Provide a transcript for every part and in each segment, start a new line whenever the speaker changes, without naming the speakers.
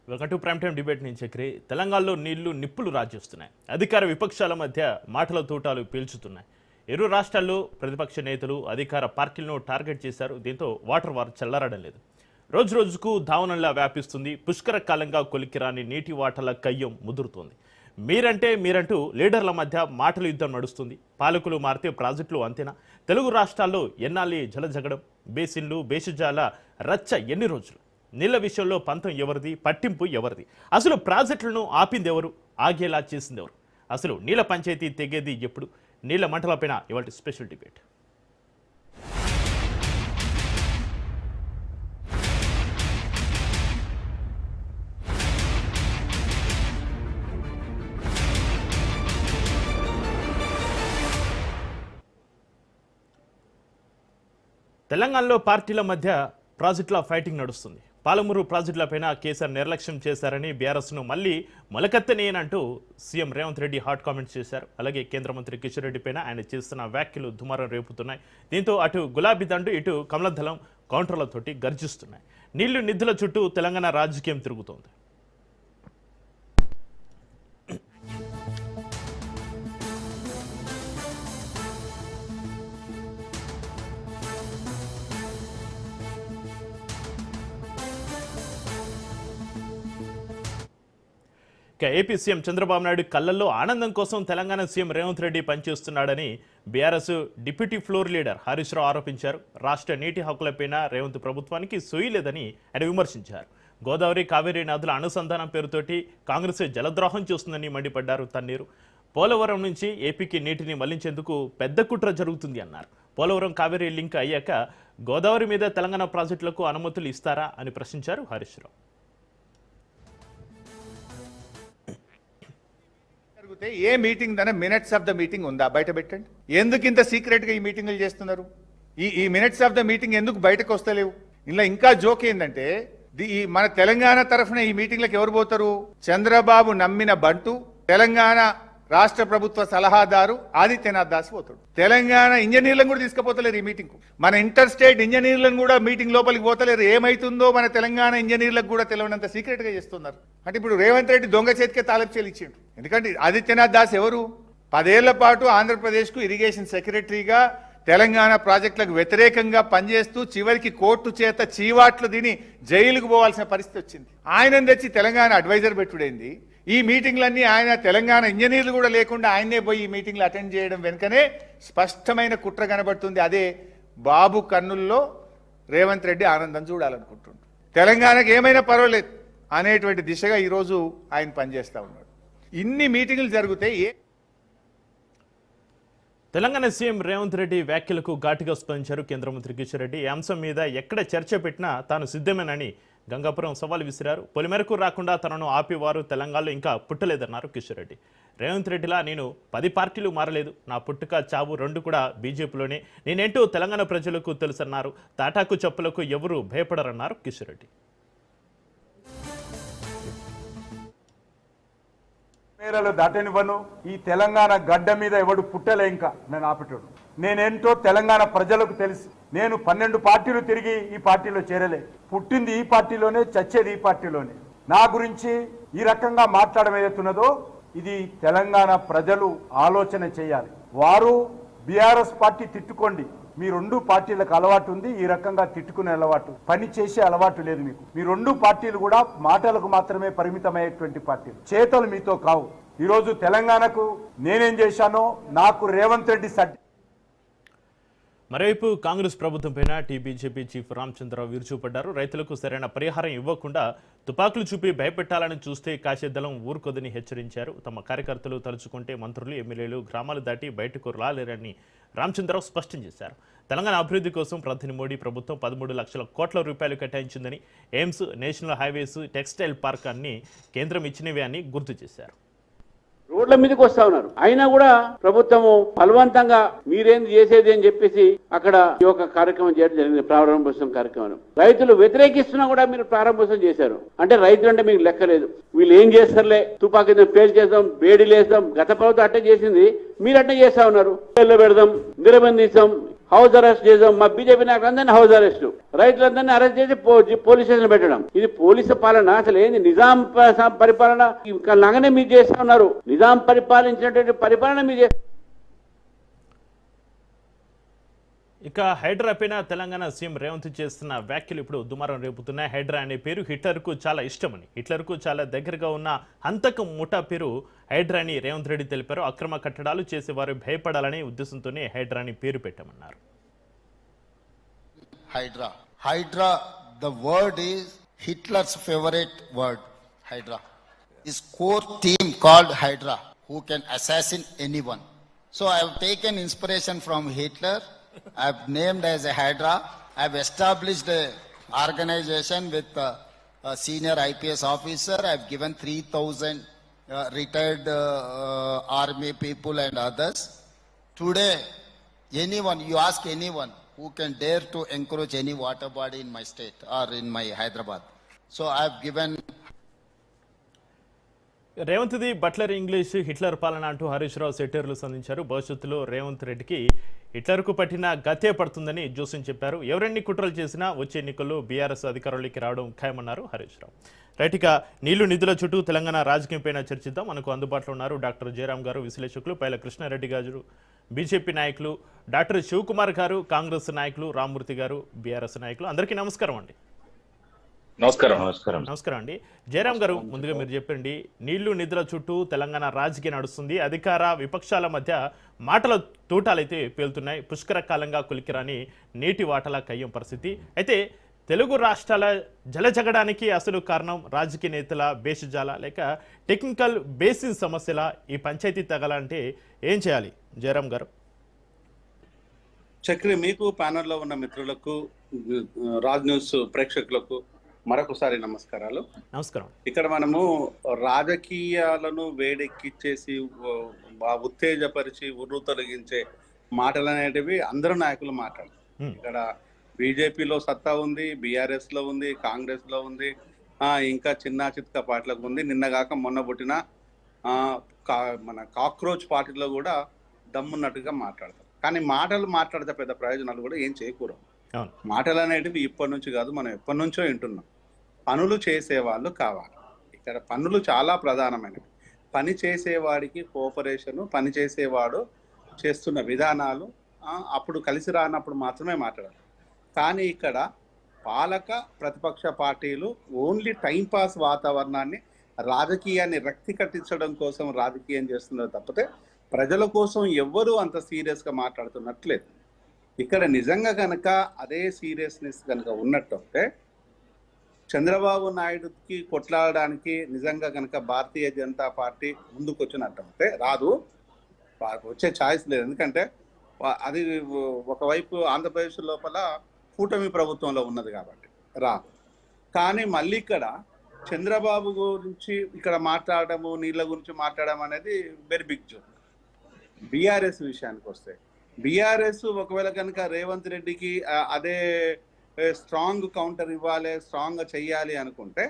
Welcome to prime time debate నుంచి చక్రి. తెలంగాణలో నీళ్లు నిప్పులు రాజేస్తున్నాయి. అధికార విపక్షాల మధ్య మాటల తూటాలు పీల్చుతున్నాయి. ఇరు రాష్ట్రాల్లో ప్రతిపక్ష నేతలు అధికార పార్టీలను టార్గెట్ చేశారు. దీంతో వాటర్ వార్ చల్లారడం లేదు. రోజు రోజుకు ధావనంలా వ్యాపిస్తుంది. పుష్కర కాలంగా కొలికిరాని నీటి వాటల కయ్యం ముదురుతోంది. మీరంటూ లీడర్ల మధ్య మాటల యుద్ధం నడుస్తుంది. పాలకులు మారితే ప్రాజెక్టులు అంతేనా? తెలుగు రాష్ట్రాల్లో ఎన్నాళ్ళి జలజగడం, బేసిన్లు, బేసిజాల రచ్చ ఎన్ని రోజులు? నీళ్ల విషయంలో పంతం ఎవరిది, పట్టింపు ఎవరిది? అసలు ప్రాజెక్టులను ఆపింది ఎవరు, ఆగేలా చేసింది ఎవరు? అసలు నీళ్ల పంచాయతీ తెగేది ఎప్పుడు? నీళ్ల మంటలపైన ఇవాళ స్పెషల్ డిబేట్. తెలంగాణలో పార్టీల మధ్య ప్రాజెక్టుల ఫైటింగ్ నడుస్తుంది. పాలమూరు ప్రాజెక్టులపైన కేసీఆర్ నిర్లక్ష్యం చేశారని బీఆర్ఎస్ను మళ్ళీ మొలకెత్తనేనంటూ CM Revanth Reddy hot comments చేశారు. అలాగే కేంద్ర మంత్రి కిషన్ రెడ్డి పైన ఆయన చేస్తున్న వ్యాఖ్యలు దుమారం రేపుతున్నాయి. దీంతో అటు గులాబీ దండు, ఇటు కమలదళం కౌంటర్లతోటి గర్జిస్తున్నాయి. నీళ్లు నిధుల చుట్టూ తెలంగాణ రాజకీయం తిరుగుతోంది. ఏపీ సీఎం చంద్రబాబు నాయుడు కళ్ళల్లో ఆనందం కోసం తెలంగాణ సీఎం రేవంత్ రెడ్డి పనిచేస్తున్నాడని BRS deputy floor leader Harish Rao ఆరోపించారు. రాష్ట్ర నీటి హక్కులపైన రేవంత్ ప్రభుత్వానికి సొయ్యి లేదని ఆయన విమర్శించారు. గోదావరి, కావేరీ నదుల అనుసంధానం పేరుతోటి కాంగ్రెస్ జలద్రోహం చేస్తుందని మండిపడ్డారు తన్నీరు. పోలవరం నుంచి ఏపీకి నీటిని మళ్లించేందుకు పెద్ద కుట్ర జరుగుతుంది అన్నారు. పోలవరం కావేరీ లింక్ అయ్యాక గోదావరి మీద తెలంగాణ ప్రాజెక్టులకు అనుమతులు ఇస్తారా అని ప్రశ్నించారు హరీష్ రావు.
ఏ మీటింగ్ దన మినిట్స్ ఆఫ్ ద మీటింగ్ ఉందా? బయట పెట్టండి. ఎందుకు ఇంత సీక్రెట్ గా ఈ మీటింగ్లు చేస్తున్నారు? ఈ మినిట్స్ ఆఫ్ ద మీటింగ్ ఎందుకు బయటకు వస్తలేవు? ఇలా ఇంకా జోక్ ఏంటంటే ఈ మన తెలంగాణ తరఫున ఈ మీటింగ్లకు ఎవరు పోతారు? చంద్రబాబు నమ్మిన బంటు, తెలంగాణ రాష్ట్ర ప్రభుత్వ సలహాదారు ఆదిత్యనాథ్ దాస్ పోతాడు. తెలంగాణ ఇంజనీర్లను కూడా తీసుకుపోతలేరు ఈ మీటింగ్. మన ఇంటర్ స్టేట్ ఇంజనీర్లను కూడా మీటింగ్ లోపలికి పోతలేరు. ఏమైతుందో మన తెలంగాణ ఇంజనీర్లకు కూడా తెలియనంత సీక్రెట్ గా చేస్తున్నారు. అంటే ఇప్పుడు రేవంత్ రెడ్డి దొంగ చేతికే తాలపు ఇచ్చిండు. ఎందుకంటే ఆదిత్యనాథ్ దాస్ ఎవరు? 10 ఏళ్ల పాటు ఆంధ్రప్రదేశ్ కు ఇరిగేషన్ సెక్రటరీగా తెలంగాణ ప్రాజెక్టులకు వ్యతిరేకంగా పనిచేస్తూ చివరికి కోర్టు చేత చీవాట్లు తిని జైలుకు పోవాల్సిన పరిస్థితి వచ్చింది. ఆయన తెచ్చి తెలంగాణ అడ్వైజర్ పెట్టుడైంది. ఈ మీటింగ్లన్నీ ఆయన తెలంగాణ ఇంజనీర్లు కూడా లేకుండా ఆయనే పోయి ఈ మీటింగ్లు అటెండ్ చేయడం వెనుకనే స్పష్టమైన కుట్ర కనబడుతుంది. అదే బాబు కన్నుల్లో రేవంత్ రెడ్డి ఆనందం చూడాలనుకుంటుండు. తెలంగాణకు ఏమైనా పర్వాలేదు అనేటువంటి దిశగా ఈరోజు ఆయన పనిచేస్తూ ఉన్నాడు. ఇన్ని మీటింగ్లు జరిగితే
తెలంగాణ సీఎం రేవంత్ రెడ్డి వ్యాఖ్యలకు ఘాటుగా స్పందించారు కేంద్ర మంత్రి కిషన్ రెడ్డి. ఈ అంశం మీద ఎక్కడ చర్చ పెట్టినా తాను సిద్ధమేనని గంగాపురం సవాల్ విసిరారు. పొలిమేరకు రాకుండా తనను ఆపేవారు తెలంగాణలో ఇంకా పుట్టలేదన్నారు కిషన్ రెడ్డి. రేవంత్ రెడ్డిలా నేను 10 పార్టీలు మారలేదు. నా పుట్టుక చావు 2 కూడా బీజేపీలోనే. నేనేంటో తెలంగాణ ప్రజలకు తెలుసన్నారు. తాటాకు చెప్పులకు ఎవరు భయపడరన్నారు కిషన్ రెడ్డి.
మేరలు దాటనివ్వను. ఈ తెలంగాణ గడ్డ మీద ఎవడు పుట్టలే. ఇంకా నేను ఆపేటోడు. నేనేంటో తెలంగాణ ప్రజలకు తెలుసు. నేను 12 పార్టీలు తిరిగి ఈ పార్టీలో చేరలే. పుట్టింది ఈ పార్టీలోనే, చచ్చేది ఈ పార్టీలోనే. నా గురించి ఈ రకంగా మాట్లాడడం ఏదైతున్నదో ఇది తెలంగాణ ప్రజలు ఆలోచన చేయాలి. వారు బీఆర్ఎస్ పార్టీ తిట్టుకోండి. మీ 2 పార్టీలకు అలవాటు ఉంది. ఈ రకంగా తిట్టుకునే అలవాటు, పని చేసే అలవాటు లేదు మీకు. మీ 2 పార్టీలు కూడా మాటలకు మాత్రమే పరిమితమయ్యేటువంటి పార్టీలు, చేతలు మీతో కావు. ఈరోజు తెలంగాణకు నేనేం చేశానో నాకు రేవంత్ రెడ్డి
మరోవైపు కాంగ్రెస్ ప్రభుత్వం పైన బీజేపీ చీఫ్ రామచంద్రరావు విరుచుపడ్డారు. రైతులకు సరైన పరిహారం ఇవ్వకుండా తుపాకులు చూపి భయపెట్టాలని చూస్తే కాశీదళం ఊరుకోదని హెచ్చరించారు. తమ కార్యకర్తలు తలుచుకుంటే మంత్రులు, ఎమ్మెల్యేలు గ్రామాలు దాటి బయటకు రాలేరని రామచంద్రరావు స్పష్టం చేశారు. తెలంగాణ అభివృద్ధి కోసం ప్రధాని మోడీ ప్రభుత్వం 13 లక్షల కోట్ల రూపాయలు కేటాయించిందని, AIIMS, national highways, textile park అన్ని కేంద్రం ఇచ్చినవే అని గుర్తు చేశారు.
రోడ్ల మీదకి వస్తా ఉన్నారు. అయినా కూడా ప్రభుత్వము బలవంతంగా మీరేంది చేసేది అని చెప్పేసి అక్కడ ఈ యొక్క కార్యక్రమం చేయడం జరిగింది. ప్రారంభోత్సవం కార్యక్రమం రైతులు వ్యతిరేకిస్తున్నా కూడా మీరు ప్రారంభోత్సవం చేశారు. అంటే రైతులు అంటే మీకు లెక్కలేదు. వీళ్ళు ఏం చేస్తారులే, తుపాకీ పేల్ చేద్దాం, వేడి లేస్తాం, గత ప్రభుత్వం అట్టే చేసింది, మీరు అట్టే చేస్తా ఉన్నారు. పెడదాం, నిరబంధిస్తాం, హౌస్ అరెస్ట్ చేద్దాం, మా బీజేపీ నాయకులందరినీ హౌస్ అరెస్ట్, రైతులందరినీ అరెస్ట్ చేసి పోలీస్ స్టేషన్ పెట్టడం. ఇది పోలీసు పాలన అసలు ఏంది? నిజాం పరిపాలన లాగానే మీరు చేస్తా ఉన్నారు. నిజాం పరిపాలించినటువంటి పరిపాలన మీరు
ఇక హైడ్రా పైన తెలంగాణ సీఎం రేవంత్ చేస్తున్న వ్యాఖ్యలు ఇప్పుడు దుమారం రేపుతున్నాయి. హైడ్రా అనే పేరు హిట్లర్కు చాలా ఇష్టమని, హిట్లర్కు చాలా దగ్గరగా ఉన్న హంతక ముఠా పేరు హైడ్రా అని రేవంత్ రెడ్డి తెలిపారు. అక్రమ కట్టడాలు చేసేవారు భయపడాలనే ఉద్దేశంతోనే హైడ్రా అని పేరు పెట్టమన్నారు.
Hydra, the word is Hitler's favorite word, Hydra. His core team called Hydra, who can assassin anyone. So I have taken inspiration from Hitler. I have named as a Hydra. I have established a organization with a senior IPS officer. I have given 3,000 retired army people and others. Today, anyone, you ask anyone who can dare to encourage any water body in my state or in my Hyderabad. So I have given.
రేవంత్ది butler English, Hitler పాలన అంటూ హరీష్ రావు సెటైర్లు సంధించారు. భవిష్యత్తులో రేవంత్ రెడ్డికి హిట్లర్కు పట్టిన గతే పడుతుందని జోస్యం చెప్పారు. ఎవరెన్ని కుట్రలు చేసినా వచ్చే ఎన్నికల్లో బీఆర్ఎస్ అధికారంలోకి రావడం ఖాయమన్నారు హరీష్ రావు. రైట్గా నీళ్లు నిధుల చుట్టూ తెలంగాణ రాజకీయంపైన చర్చిద్దాం. మనకు అందుబాటులో ఉన్నారు డాక్టర్ జయరాం గారు, విశ్లేషకులు, పైల కృష్ణారెడ్డి గారు, బీజేపీ నాయకులు, డాక్టర్ శివకుమార్ గారు, కాంగ్రెస్ నాయకులు, రామ్మూర్తి గారు, బీఆర్ఎస్ నాయకులు. అందరికీ నమస్కారం అండి. నమస్కారం అండి. జయరాం గారు, ముందుగా మీరు చెప్పండి, నీళ్లు నిధుల చుట్టూ తెలంగాణ రాజకీయం నడుస్తుంది. అధికార విపక్షాల మధ్య మాటల తూటాలైతే పేలుతున్నాయి. పుష్కర కాలంగా కులికిరాని నీటి వాటల కయ్యం పరిస్థితి. అయితే తెలుగు రాష్ట్రాల జలజగడానికి అసలు కారణం రాజకీయ నేతల బేషజాల లేక టెక్నికల్ బేసిస్ సమస్యల? ఈ పంచాయతీ తగలంటే ఏం చేయాలి జయరాం గారు?
చక్రి, మీకు ప్యానల్లో ఉన్న మిత్రులకు, రాజ్ న్యూస్ ప్రేక్షకులకు మరొకసారి నమస్కారాలు.
నమస్కారం.
ఇక్కడ మనము రాజకీయాలను వేడెక్కిచ్చేసి ఉత్తేజపరిచి ఉర్రు తొలగించే మాటలు అనేటివి అందరూ నాయకులు మాట్లాడతారు. ఇక్కడ బీజేపీలో సత్తా ఉంది, బీఆర్ఎస్ లో ఉంది, కాంగ్రెస్ లో ఉంది, ఇంకా చిన్న చిత్క పార్టీలకు ఉంది. నిన్నగాక మొన్న పుట్టిన మన కాక్రోచ్ పార్టీలో కూడా దమ్మున్నట్టుగా మాట్లాడతారు. కానీ మాటలు మాట్లాడితే పెద్ద ప్రయోజనాలు కూడా ఏం చేకూరవు. మాటలు అనేటివి ఇప్పటి నుంచి కాదు, మనం ఎప్పటి నుంచో వింటున్నాం. పనులు చేసేవాళ్ళు కావాలి. ఇక్కడ పనులు చాలా ప్రధానమైనవి. పని చేసేవాడికి కోఆపరేషను, పని చేసేవాడు చేస్తున్న విధానాలు అప్పుడు కలిసి రానప్పుడు మాత్రమే మాట్లాడాలి. కానీ ఇక్కడ పాలక ప్రతిపక్ష పార్టీలు ఓన్లీ టైంపాస్ వాతావరణాన్ని, రాజకీయాన్ని రక్తి కట్టించడం కోసం రాజకీయం చేస్తున్నారు తప్పితే ప్రజల కోసం ఎవ్వరూ అంత సీరియస్గా మాట్లాడుతున్నట్లేదు. ఇక్కడ నిజంగా కనుక అదే సీరియస్నెస్ కనుక ఉన్నట్టుంటే చంద్రబాబు నాయుడుకి కొట్లాడడానికి నిజంగా కనుక భారతీయ జనతా పార్టీ ముందుకు వచ్చినట్టుంటే రాదు, వచ్చే ఛాయిస్ లేదు. ఎందుకంటే అది ఒకవైపు ఆంధ్రప్రదేశ్ లోపల కూటమి ప్రభుత్వంలో ఉన్నది కాబట్టి రాదు. కానీ మళ్ళీ ఇక్కడ చంద్రబాబు గురించి ఇక్కడ మాట్లాడము, నీళ్ళ గురించి మాట్లాడడం అనేది వెరీ బిగ్ జోక్. బీఆర్ఎస్ విషయానికి వస్తే, బీఆర్ఎస్ ఒకవేళ కనుక రేవంత్ రెడ్డికి అదే స్ట్రాంగ్ కౌంటర్ ఇవ్వాలి, స్ట్రాంగ్గా చెయ్యాలి అనుకుంటే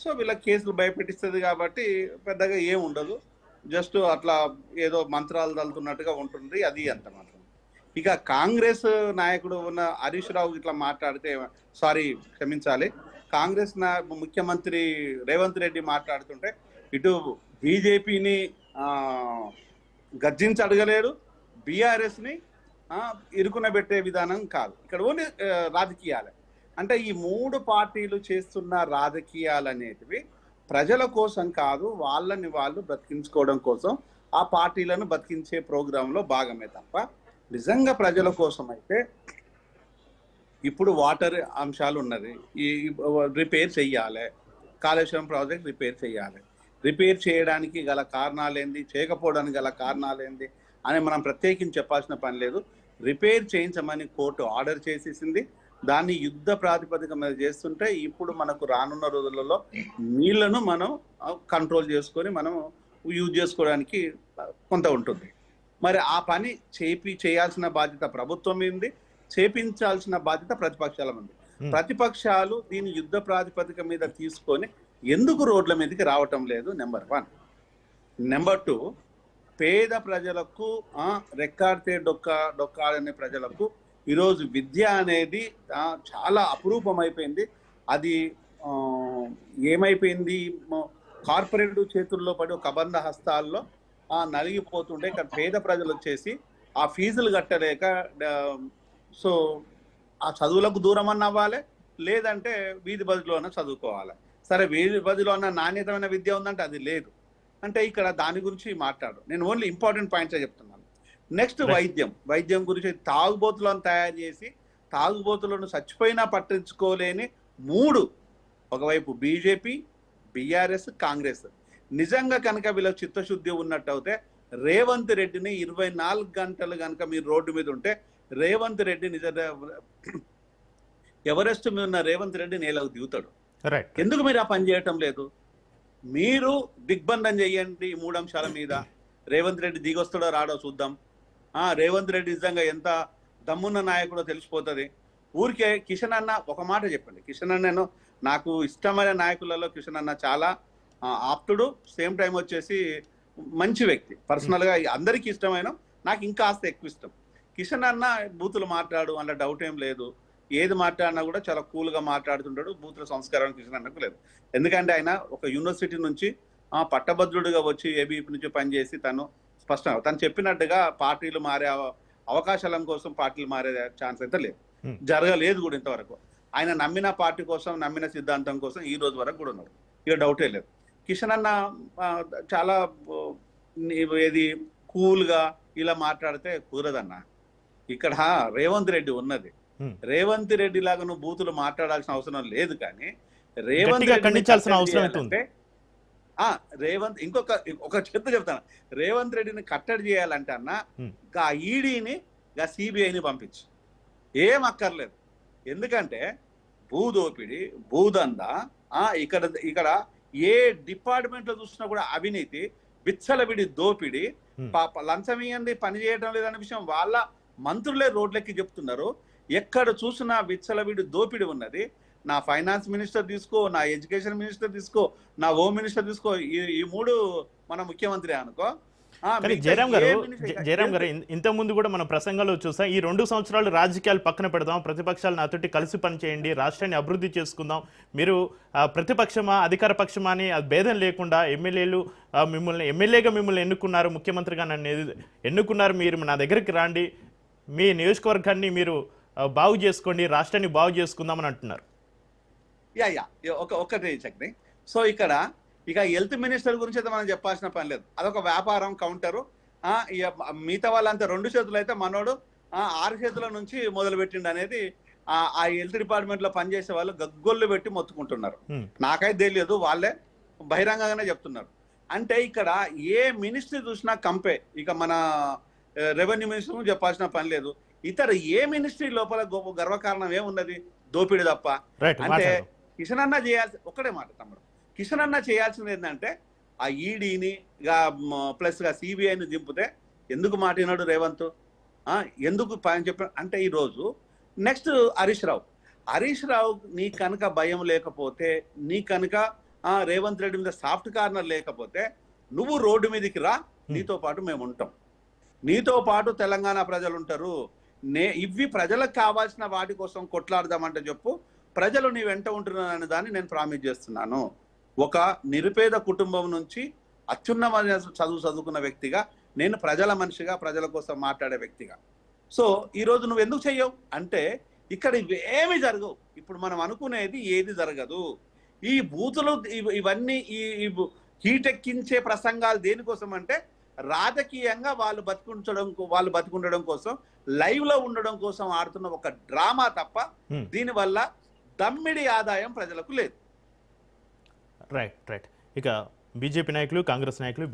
సో వీళ్ళ కేసులు భయపెట్టిస్తుంది కాబట్టి పెద్దగా ఏం ఉండదు. జస్ట్ అట్లా ఏదో మంత్రాలు తలుతున్నట్టుగా ఉంటుంది, అది అంత మాత్రం. ఇక కాంగ్రెస్ నాయకుడు ఉన్న హరీష్ రావు ఇట్లా మాట్లాడితే, సారీ క్షమించాలి, కాంగ్రెస్ ముఖ్యమంత్రి రేవంత్ రెడ్డి మాట్లాడుతుంటే ఇటు బీజేపీని గర్జించి అడగలేరు, బీఆర్ఎస్ని ఇరుకునబెట్టే విధానం కాదు. ఇక్కడ ఓన్లీ రాజకీయాలే. అంటే ఈ మూడు పార్టీలు చేస్తున్న రాజకీయాలు అనేటివి ప్రజల కోసం కాదు, వాళ్ళని వాళ్ళు బతికించుకోవడం కోసం ఆ పార్టీలను బతికించే ప్రోగ్రాంలో భాగమే తప్ప నిజంగా ప్రజల కోసం అయితే ఇప్పుడు వాటర్ అంశాలు ఉన్నది, ఈ రిపేర్ చెయ్యాలి, కాళేశ్వరం ప్రాజెక్ట్ రిపేర్ చేయాలి. రిపేర్ చేయడానికి గల కారణాలేంది, చేయకపోవడానికి గల కారణాలేంది అని మనం ప్రత్యేకించి చెప్పాల్సిన పని లేదు. రిపేర్ చేయించమని కోర్టు ఆర్డర్ చేసేసింది. దాన్ని యుద్ధ ప్రాతిపదిక మీద చేస్తుంటే ఇప్పుడు మనకు రానున్న రోజులలో నీళ్లను మనం కంట్రోల్ చేసుకొని మనం యూజ్ చేసుకోవడానికి కొంత ఉంటుంది. మరి ఆ పని చేయాల్సిన బాధ్యత ప్రభుత్వం ఉంది, చేపించాల్సిన బాధ్యత ప్రతిపక్షాల ఉంది. ప్రతిపక్షాలు దీని యుద్ధ ప్రాతిపదిక మీద తీసుకొని ఎందుకు రోడ్ల మీదకి రావటం లేదు? నెంబర్ 1. నెంబర్ 2, పేద ప్రజలకు రెక్కాడితే డొక్కాడనే ప్రజలకు ఈరోజు విద్య అనేది చాలా అపురూపం అయిపోయింది. అది ఏమైపోయింది, కార్పొరేట్ చేతుల్లో పడి ఒక కబంధ హస్తాల్లో నలిగిపోతుంటే ఇక్కడ పేద ప్రజలు వచ్చేసి ఆ ఫీజులు కట్టలేక సో ఆ చదువులకు దూరం అన్న అవ్వాలి, లేదంటే వీధి బదిలో అన్న చదువుకోవాలి. సరే, వీధి బదిలో అన్న నాణ్యతమైన విద్య ఉందంటే అది లేదు. అంటే ఇక్కడ దాని గురించి మాట్లాడు. నేను ఓన్లీ ఇంపార్టెంట్ పాయింట్స్ చెప్తున్నాను. నెక్స్ట్ వైద్యం గురించి తాగుబోతులను తయారు చేసి తాగుబోతులను చచ్చిపోయినా పట్టించుకోలేని 3, ఒకవైపు బీజేపీ, బీఆర్ఎస్, కాంగ్రెస్. నిజంగా కనుక వీళ్ళకి చిత్తశుద్ధి ఉన్నట్టు అయితే రేవంత్ రెడ్డిని 24 గంటలు కనుక మీరు రోడ్డు మీద ఉంటే రేవంత్ రెడ్డి ఎవరెస్ట్ మీద ఉన్న రేవంత్ రెడ్డి నేలకు దిగుతాడు. ఎందుకు మీరు ఆ పని చేయటం లేదు? మీరు దిగ్బంధం చెయ్యండి ఈ 3 అంశాల మీద. రేవంత్ రెడ్డి దిగొస్తాడో రాడో చూద్దాం. రేవంత్ రెడ్డి నిజంగా ఎంత దమ్మున్న నాయకుడో తెలిసిపోతుంది. ఊరికే కిషన్ అన్న ఒక మాట చెప్పండి. కిషన్ అన్నను నాకు ఇష్టమైన నాయకులలో కిషన్ అన్న చాలా ఆప్తుడు, సేమ్ టైం వచ్చేసి మంచి వ్యక్తి. పర్సనల్గా అందరికీ ఇష్టమైన, నాకు ఇంకా కాస్త ఎక్కువ ఇష్టం. కిషన్ అన్న బూతులు మాట్లాడు అన్న డౌట్ ఏం లేదు. ఏది మాట్లాడినా కూడా చాలా కూల్గా మాట్లాడుతుంటాడు. బూతుల సంస్కారం కిషన్ అన్నకు లేదు. ఎందుకంటే ఆయన ఒక యూనివర్సిటీ నుంచి పట్టభద్రుడిగా వచ్చి ఏబీపీ నుంచి పనిచేసి తను స్పష్టంగా తను చెప్పినట్టుగా పార్టీలు మారే అవకాశాల కోసం పార్టీలు మారే ఛాన్స్ అయితే లేదు, జరగలేదు కూడా ఇంతవరకు. ఆయన నమ్మిన పార్టీ కోసం, నమ్మిన సిద్ధాంతం కోసం ఈ రోజు వరకు కూడా ఉన్నాడు. ఇక డౌటే లేదు. కిషన్ అన్న చాలా ఏది కూల్గా ఇలా మాట్లాడితే కుదరదన్న. ఇక్కడ రేవంత్ రెడ్డి ఉన్నది. రేవంత్ రెడ్డి లాగా నువ్వు బూతులు మాట్లాడాల్సిన అవసరం లేదు. కానీ రేవంత్ రెడ్డి రేవంత్ ఒక చెప్తాను, రేవంత్ రెడ్డిని కట్టడి చేయాలంటే అన్న ఆ ఈడీని సిబిఐని పంపించు, ఏం అక్కర్లేదు. ఎందుకంటే భూదోపిడి, భూదంద, ఇక్కడ ఏ డిపార్ట్మెంట్ లో చూసినా కూడా అవినీతి, విచ్చలవిడి దోపిడి, లంచం ఇయ్యండి పని చేయడం లేదనే విషయం వాళ్ళ మంత్రులే రోడ్లెక్కి చెప్తున్నారు. ఎక్కడ చూసినా విచ్చలవిడి దోపిడి ఉన్నది. నా ఫైనాన్స్ మినిస్టర్ తీసుకో, నా ఎడ్యుకేషన్ మినిస్టర్ తీసుకో, నా హోమ్ మినిస్టర్ తీసుకో, ఈ 3 మన ముఖ్యమంత్రి అనుకో.
జయరాం గారు ఇంత ముందు కూడా మన ప్రసంగాల్లో చూసాం, ఈ 2 సంవత్సరాలు రాజకీయాలు పక్కన పెడదాం, ప్రతిపక్షాలు నాతోటి కలిసి పనిచేయండి, రాష్ట్రాన్ని అభివృద్ధి చేసుకుందాం, మీరు ప్రతిపక్షమా అధికార పక్షమా అని భేదం లేకుండా ఎమ్మెల్యేలు ఎమ్మెల్యేగా మిమ్మల్ని ఎన్నుకున్నారు, ముఖ్యమంత్రిగా నన్ను ఎన్నుకున్నారు, మీరు నా దగ్గరికి రండి, మీ నియోజకవర్గాన్ని మీరు బాగు చేసుకోండి, రాష్ట్రాన్ని బాగు చేసుకుందామని అంటున్నారు.
ఒకటి చక్రి. సో ఇక్కడ ఇక హెల్త్ మినిస్టర్ గురించి అయితే మనం చెప్పాల్సిన పని లేదు. అదొక వ్యాపారం కౌంటరు. మిగతా వాళ్ళంతా 2 చేతులు అయితే మనోడు 6 చేతుల నుంచి మొదలు పెట్టిండు అనేది ఆ హెల్త్ డిపార్ట్మెంట్ లో పనిచేసే వాళ్ళు గగ్గొల్లు పెట్టి మొత్తుకుంటున్నారు. నాకైతే తెలియదు, వాళ్ళే బహిరంగంగానే చెప్తున్నారు. అంటే ఇక్కడ ఏ మినిస్ట్రీ చూసినా కంపే. ఇక మన రెవెన్యూ మినిస్టర్ చెప్పాల్సిన పని లేదు. ఇతర ఏ మినిస్ట్రీ లోపల గర్వకారణం ఏమున్నది? దోపిడి తప్ప. అంటే కిషన్ అన్న చేయాల్సి ఒకటే మాట తమ్ముడు, కిషన్ అన్న చేయాల్సింది ఏంటంటే ఆ ఈడీని ప్లస్ సిబిఐని దింపితే ఎందుకు మాటినాడు రేవంత్, ఎందుకు చెప్పాడు అంటే ఈరోజు నెక్స్ట్ హరీష్ రావు నీ కనుక భయం లేకపోతే, నీ కనుక రేవంత్ రెడ్డి మీద సాఫ్ట్ కార్నర్ లేకపోతే నువ్వు రోడ్డు మీదకి రా, నీతో పాటు మేము ఉంటాం, నీతో పాటు తెలంగాణ ప్రజలు ఉంటారు. ఇవి ప్రజలకు కావాల్సిన వాటి కోసం కొట్లాడదామంటే చెప్పు, ప్రజలు నీ వెంట ఉంటున్నారనే దాన్ని నేను ప్రామిస్ చేస్తున్నాను. ఒక నిరుపేద కుటుంబం నుంచి అత్యున్నత చదువుకున్న వ్యక్తిగా, నేను ప్రజల మనిషిగా, ప్రజల కోసం మాట్లాడే వ్యక్తిగా. సో ఈరోజు నువ్వు ఎందుకు చెయ్యవు అంటే ఇక్కడ ఇవేమి జరగవు. ఇప్పుడు మనం అనుకునేది ఏది జరగదు. ఈ బూతులు ఇవన్నీ ఈ హీటెక్కించే ప్రసంగాలు దేనికోసం అంటే రాజకీయంగా వాళ్ళు బతుకుండడం కోసం, లైవ్ లో ఉండడం కోసం ఆడుతున్న ఒక డ్రామా తప్ప దీనివల్ల దమ్మిడి ఆదాయం ప్రజలకు లేదు.
రైట్. ఇక బీజేపీ నాయకులు, కాంగ్రెస్ నాయకులు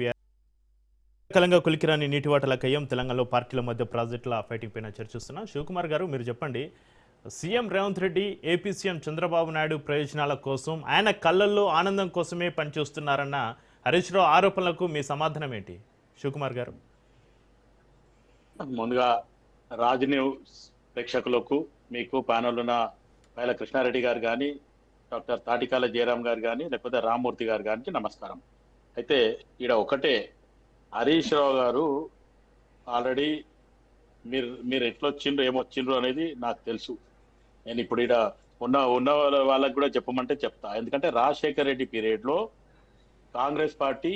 కాలంగా కులికిరాని నీటివాటల కయ్యం తెలంగాణలో పార్టీల మధ్య ప్రాజెక్టుల ఫైటింగ్ పైన చర్చిస్తున్నాం. శివకుమార్ గారు, మీరు చెప్పండి, CM Revanth Reddy AP CM Chandrababu Naidu ప్రయోజనాల కోసం, ఆయన కళ్ళల్లో ఆనందం కోసమే పనిచేస్తున్నారన్న హరీష్ రావు ఆరోపణలకు మీ సమాధానం ఏంటి శివకుమార్ గారు?
ముందుగా రాజ్ న్యూస్ ప్రేక్షకులకు, మీకు ప్యానల్ ఉన్న పైల కృష్ణారెడ్డి గారు కానీ, డాక్టర్ తాటికాల జయరాం గారు కానీ, లేకపోతే రామ్మూర్తి గారు కానీ నమస్కారం. అయితే ఈడ ఒకటే, హరీష్ రావు గారు ఆల్రెడీ మీరు ఎట్లా వచ్చిండ్రు ఏమొచ్చిండ్రు అనేది నాకు తెలుసు. నేను ఇప్పుడు ఇక్కడ ఉన్న వాళ్ళకి కూడా చెప్పమంటే చెప్తా. ఎందుకంటే రాజశేఖర్ రెడ్డి పీరియడ్ లో Congress party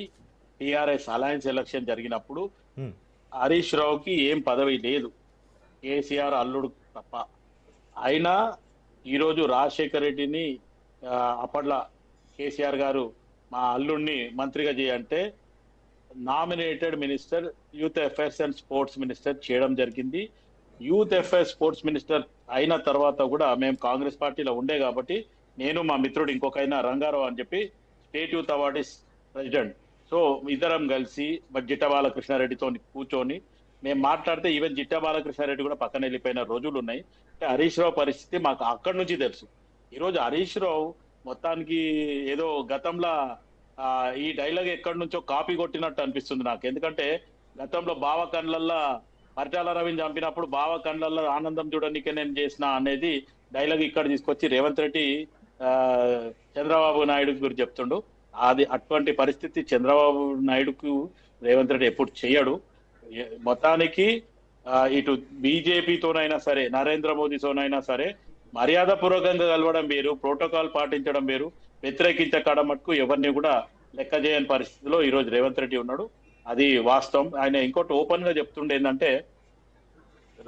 TRS alliance election జరిగినప్పుడు హరీష్ రావుకి ఏం పదవి లేదు, కేసీఆర్ అల్లుడు తప్ప. అయినా ఈరోజు రాజశేఖర్ రెడ్డిని అప్పట్లో కేసీఆర్ గారు మా అల్లుడిని మంత్రిగా చేయంటే nominated minister youth affairs and sports minister చేయడం జరిగింది. యూత్ అఫైర్స్ స్పోర్ట్స్ మినిస్టర్ అయిన తర్వాత కూడా మేము కాంగ్రెస్ పార్టీలో ఉండే కాబట్టి నేను మా మిత్రుడు ఇంకొకైనా రంగారావు అని చెప్పి state youth awardees president, so ఇద్దరం కలిసి జిట్ట బాలకృష్ణారెడ్డితో కూర్చొని మేము మాట్లాడితే ఈవెన్ జిట్ట బాలకృష్ణారెడ్డి కూడా పక్కన వెళ్ళిపోయిన రోజులు ఉన్నాయి. అంటే హరీష్ రావు పరిస్థితి మాకు అక్కడి నుంచి తెలుసు. ఈరోజు హరీష్ రావు మొత్తానికి ఏదో గతంలో ఈ డైలాగ్ ఎక్కడి నుంచో కాపీ కొట్టినట్టు అనిపిస్తుంది నాకు. ఎందుకంటే గతంలో బావ కండ్లల్లో పరిటాల రవిని చంపినప్పుడు బావ కండ్లల్లో ఆనందం చూడడానికే నేను చేసిన అనేది డైలాగ్ ఇక్కడ తీసుకొచ్చి రేవంత్ రెడ్డి చంద్రబాబు నాయుడు గురించి చెప్తుండు. అది అటువంటి పరిస్థితి చంద్రబాబు నాయుడుకు రేవంత్ రెడ్డి ఎప్పుడు చేయడు. మొత్తానికి ఇటు బీజేపీతోనైనా సరే నరేంద్ర మోదీతోనైనా సరే మర్యాద పూర్వకంగా కలవడం వేరు, ప్రోటోకాల్ పాటించడం వేరు. వ్యతిరేకించడం మటుకు ఎవరిని కూడా లెక్క చేయని పరిస్థితిలో ఈరోజు రేవంత్ రెడ్డి ఉన్నాడు. అది వాస్తవం. ఆయన ఇంకోటి ఓపెన్ గా చెప్తుండే ఏంటంటే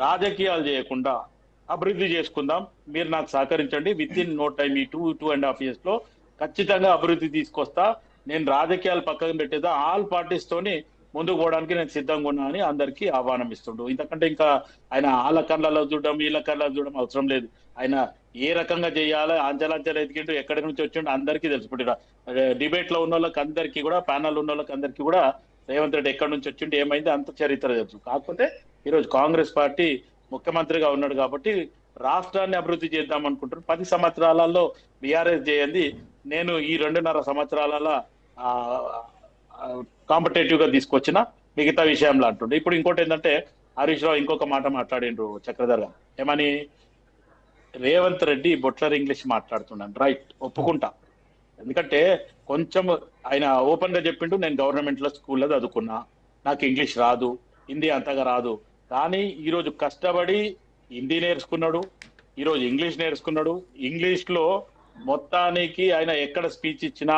రాజకీయాలు చేయకుండా అభివృద్ధి చేసుకుందాం, మీరు నాకు సహకరించండి, విత్ ఇన్ నో టైమ్ ఈ 2.5 years లో ఖచ్చితంగా అభివృద్ధి తీసుకొస్తా, నేను రాజకీయాలు పక్కన పెట్టేదా ఆల్ పార్టీస్ తోని ముందుకు పోవడానికి నేను సిద్ధంగా ఉన్నా అని అందరికీ ఆహ్వానం ఇస్తుండు. ఇంతకంటే ఇంకా ఆయన వాళ్ళ కళ్ళలో చూడడం వీళ్ళ కళ్ళలో చూడడం అవసరం లేదు. ఆయన ఏ రకంగా చేయాలో అంచెలంచెలు ఎదిగిండు, ఎక్కడి నుంచి వచ్చిండు అందరికీ తెలుసు. ఇప్పుడు డిబేట్ లో ఉన్న వాళ్ళకి అందరికీ కూడా, ప్యానల్ ఉన్న వాళ్ళకి అందరికీ కూడా రేవంత్ రెడ్డి ఎక్కడి నుంచి వచ్చిండు ఏమైంది అంత చరిత్ర తెలుసు. కాకపోతే ఈరోజు కాంగ్రెస్ పార్టీ ముఖ్యమంత్రిగా ఉన్నాడు కాబట్టి రాష్ట్రాన్ని అభివృద్ధి చేద్దాం అనుకుంటున్నారు. 10 సంవత్సరాలలో బీఆర్ఎస్ చేయండి, నేను ఈ 2.5 సంవత్సరాల కాంపిటేటివ్ గా తీసుకొచ్చిన మిగతా విషయంలో అంటుండే. ఇప్పుడు ఇంకోటి ఏంటంటే హరీష్ రావు ఇంకొక మాట మాట్లాడిండ్రు చక్రధర్ గారు, ఏమని రేవంత్ రెడ్డి బొట్లర్ ఇంగ్లీష్ మాట్లాడుతున్నాను. రైట్, ఒప్పుకుంటా. ఎందుకంటే కొంచెం ఆయన ఓపెన్ గా చెప్పిండు, నేను గవర్నమెంట్ లో స్కూల్లో చదువుకున్నా, నాకు ఇంగ్లీష్ రాదు, హిందీ అంతగా రాదు. కానీ ఈరోజు కష్టపడి హిందీ నేర్చుకున్నాడు, ఈరోజు ఇంగ్లీష్ నేర్చుకున్నాడు. ఇంగ్లీష్ లో మొత్తానికి ఆయన ఎక్కడ స్పీచ్ ఇచ్చినా,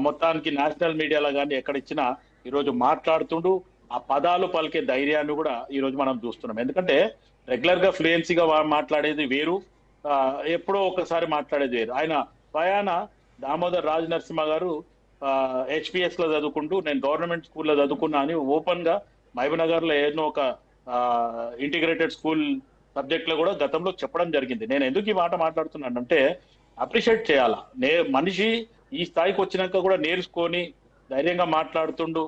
మొత్తానికి నేషనల్ మీడియాలో కానీ ఎక్కడ ఇచ్చినా ఈరోజు మాట్లాడుతుండు. ఆ పదాలు పలికే ధైర్యాన్ని కూడా ఈరోజు మనం చూస్తున్నాం. ఎందుకంటే రెగ్యులర్ గా ఫ్లూయెన్సీగా మాట్లాడేది వేరు, ఎప్పుడో ఒకసారి మాట్లాడేది వేరు. ఆయన స్వయాన దామోదర్ రాజ్ నరసింహ గారు HPS లో చదువుకుంటూ నేను గవర్నమెంట్ స్కూల్లో చదువుకున్నా అని ఓపెన్ గా మహబూబ్నగర్ లో ఏదో ఒక ఇంటిగ్రేటెడ్ స్కూల్ సబ్జెక్ట్ లో కూడా గతంలో చెప్పడం జరిగింది. నేను ఎందుకు ఈ మాట మాట్లాడుతున్నానంటే అప్రిషియేట్ చేయాలా. మనిషి ఈ స్థాయికి వచ్చినాక కూడా నేర్చుకొని ధైర్యంగా మాట్లాడుతుండు.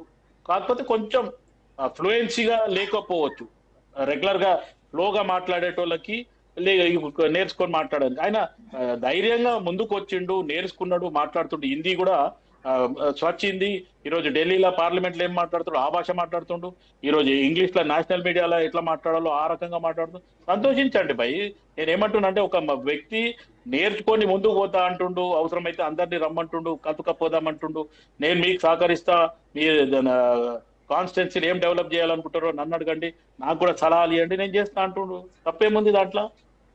కాకపోతే కొంచెం ఫ్లూయెన్సీగా లేకపోవచ్చు, రెగ్యులర్ గా ఫ్లోగా మాట్లాడేటోళ్ళకి నేర్చుకొని మాట్లాడాలి. ఆయన ధైర్యంగా ముందుకు వచ్చిండు, నేర్చుకున్నాడు, మాట్లాడుతుండు. హిందీ కూడా స్వచ్ఛ హిందీ. ఈరోజు ఢిల్లీలో పార్లమెంట్లో ఏం మాట్లాడుతుండో ఆ భాష మాట్లాడుతుండు. ఈరోజు ఇంగ్లీష్ లో నేషనల్ మీడియాలో ఎట్లా మాట్లాడాలో ఆ రకంగా మాట్లాడుతూ సంతోషించండి భయ్. నేనేమంటున్నా అంటే ఒక వ్యక్తి నేర్చుకొని ముందుకు పోతా అంటుండు, అవసరమైతే అందరినీ రమ్మంటుండు, కలుపుకపోదామంటుండు, నేను మీకు సహకరిస్తా, మీ కాన్స్టిట్యున్సీని ఏం డెవలప్ చేయాలనుకుంటారో నన్ను అడగండి, నాకు కూడా సలహాలు ఇవ్వండి, నేను చేస్తా అంటుండు. తప్పేముంది దాంట్లో?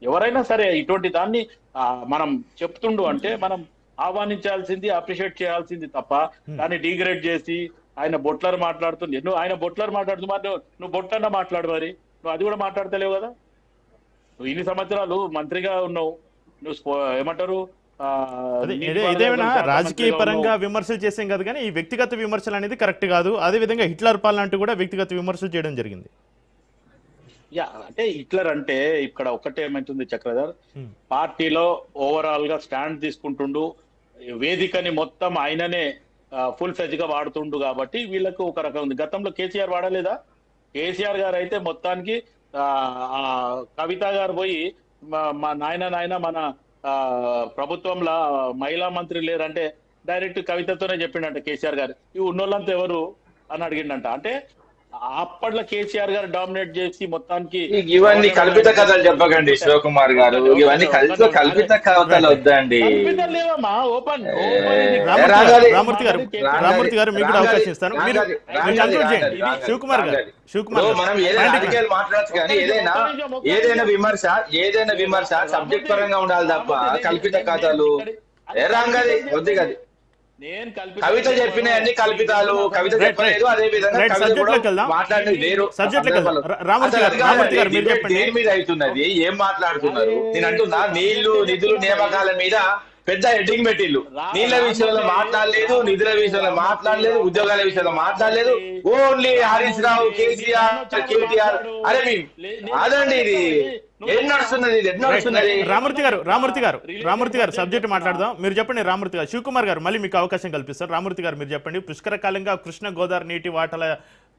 ఎవరైనా సరే ఇటువంటి దాన్ని మనం చెప్తుండు అంటే మనం ఆహ్వానించాల్సింది, అప్రిషియేట్ చేయాల్సింది తప్ప దాన్ని డిగ్రేడ్ చేసి ఆయన బొట్లర్ మాట్లాడుతుంది. ఆయన బొట్లర్ మాట్లాడుతూ మరి నువ్వు బొట్లన్నా మాట్లాడు, మరి నువ్వు అది కూడా మాట్లాడతలేవు కదా. నువ్వు ఇన్ని సంవత్సరాలు మంత్రిగా ఉన్నావు, నువ్వు ఏమంటారు
ఇదేమైనా రాజకీయ పరంగా విమర్శలు చేసాం కదా, కానీ ఈ వ్యక్తిగత విమర్శలు అనేది కరెక్ట్ కాదు. అదే విధంగా హిట్లర్ పాలన అంటూ కూడా వ్యక్తిగత విమర్శలు చేయడం జరిగింది.
అంటే హిట్లర్ అంటే ఇక్కడ ఒకటే ఏమైతుంది చక్రధర్, పార్టీలో ఓవరాల్ గా స్టాండ్ తీసుకుంటుండు, వేదికని మొత్తం ఆయననే ఫుల్ ఫ్లెజ్ గా వాడుతుండు కాబట్టి వీళ్ళకు ఒక రకం ఉంది. గతంలో కేసీఆర్ వాడలేదా? కేసీఆర్ గారు అయితే మొత్తానికి కవిత గారు పోయి మా నాయన మన ప్రభుత్వంలో మహిళా మంత్రి లేరంటే డైరెక్ట్ కవితతోనే చెప్పిండంట కేసీఆర్ గారు, ఈ ఉన్నోళ్ళంతా ఎవరు అని అడిగిండంట. అంటే అప్పట్లో కేసీఆర్ గారు డామినేట్ చేసి మొత్తానికి
ఇవన్నీ కల్పిత కథలు చెప్పకండి శివకుమార్ గారు, ఇవన్నీ కల్పిత కథలు వద్దండి.
కల్పితాలు లేవమ్మా, ఓపెన్
రామూర్తి గారు మీకు కూడా అవకాశం ఇస్తాను, మీరు కంక్లూడ్ చేయండి. శివకుమార్ గారు
మనం ఏదైనా రాజకీయాలు మాట్లాడచ్చు కానీ ఏదైనా విమర్శ సబ్జెక్ట్ పరంగా ఉండాలి తప్ప కల్పిత కథలు రాంగది వద్దు గది. కవిత చెప్పిన అన్ని కల్పితాలు, కవిత చెప్పలేదు అదే విధంగా మాట్లాడినది వేరు. దేని మీద అవుతున్నది, ఏం మాట్లాడుతున్నారు? నేను అంటున్నా నీళ్లు నిధులు నియామకాల మీద పెద్ద హెడ్డింగ్ పెట్టిల్లు. నీళ్ల విషయంలో మాట్లాడలేదు, నిధుల విషయంలో మాట్లాడలేదు, ఉద్యోగాల విషయంలో మాట్లాడలేదు. ఓన్లీ హరీష్ రావు, కేసీఆర్, కేటీఆర్. అరే అదండి ఇది ఏం నడుస్తున్నది, ఇది ఎట్లా నడుస్తున్నది?
రామూర్తి గారు సబ్జెక్ట్ మాట్లాడదాం. మీరు చెప్పండి రామూర్తి గారు. శివకుమార్ గారు మళ్ళీ మీకు అవకాశం కల్పిస్తారు. రామూర్తి గారు మీరు చెప్పండి. పుష్కరకాలంగా కృష్ణ గోదావరి నీటి వాటల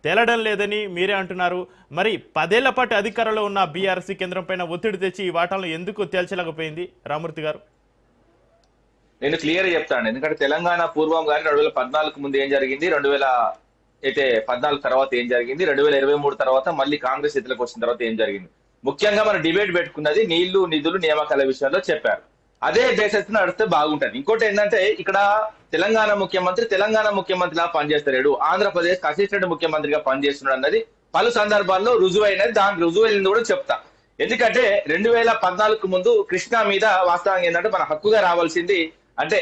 తేలడం లేదని మీరే అంటున్నారు. మరి 10 ఏళ్ల పాటు అధికారంలో ఉన్న బీఆర్సీ కేంద్రం పైన ఒత్తిడి తెచ్చి ఈ వాటాలను ఎందుకు తేల్చలేకపోయింది రామూర్తి గారు?
నేను క్లియర్ చెప్తాను. ఎందుకంటే తెలంగాణ పూర్వం కానీ 2014 ముందు ఏం జరిగింది, 2014 తర్వాత ఏం జరిగింది, 2023 తర్వాత మళ్ళీ కాంగ్రెస్ చేతిలోకి వచ్చిన తర్వాత ఏం జరిగింది, ముఖ్యంగా మనం డిబేట్ పెట్టుకున్నది నీళ్లు నిధులు నియామకాల విషయంలో చెప్పారు. అదే బేసిస్ నడిస్తే బాగుంటది. ఇంకోటి ఏంటంటే ఇక్కడ తెలంగాణ ముఖ్యమంత్రిలా పనిచేస్తాడు, ఆంధ్రప్రదేశ్ అసిస్టెంట్ ముఖ్యమంత్రిగా పనిచేస్తున్నాడు అన్నది పలు సందర్భాల్లో రుజువైనది. దానికి రుజువైనది కూడా చెప్తా. ఎందుకంటే 2014 ముందు కృష్ణా మీద వాస్తవంగా ఏంటంటే మన హక్కుగా రావాల్సింది, అంటే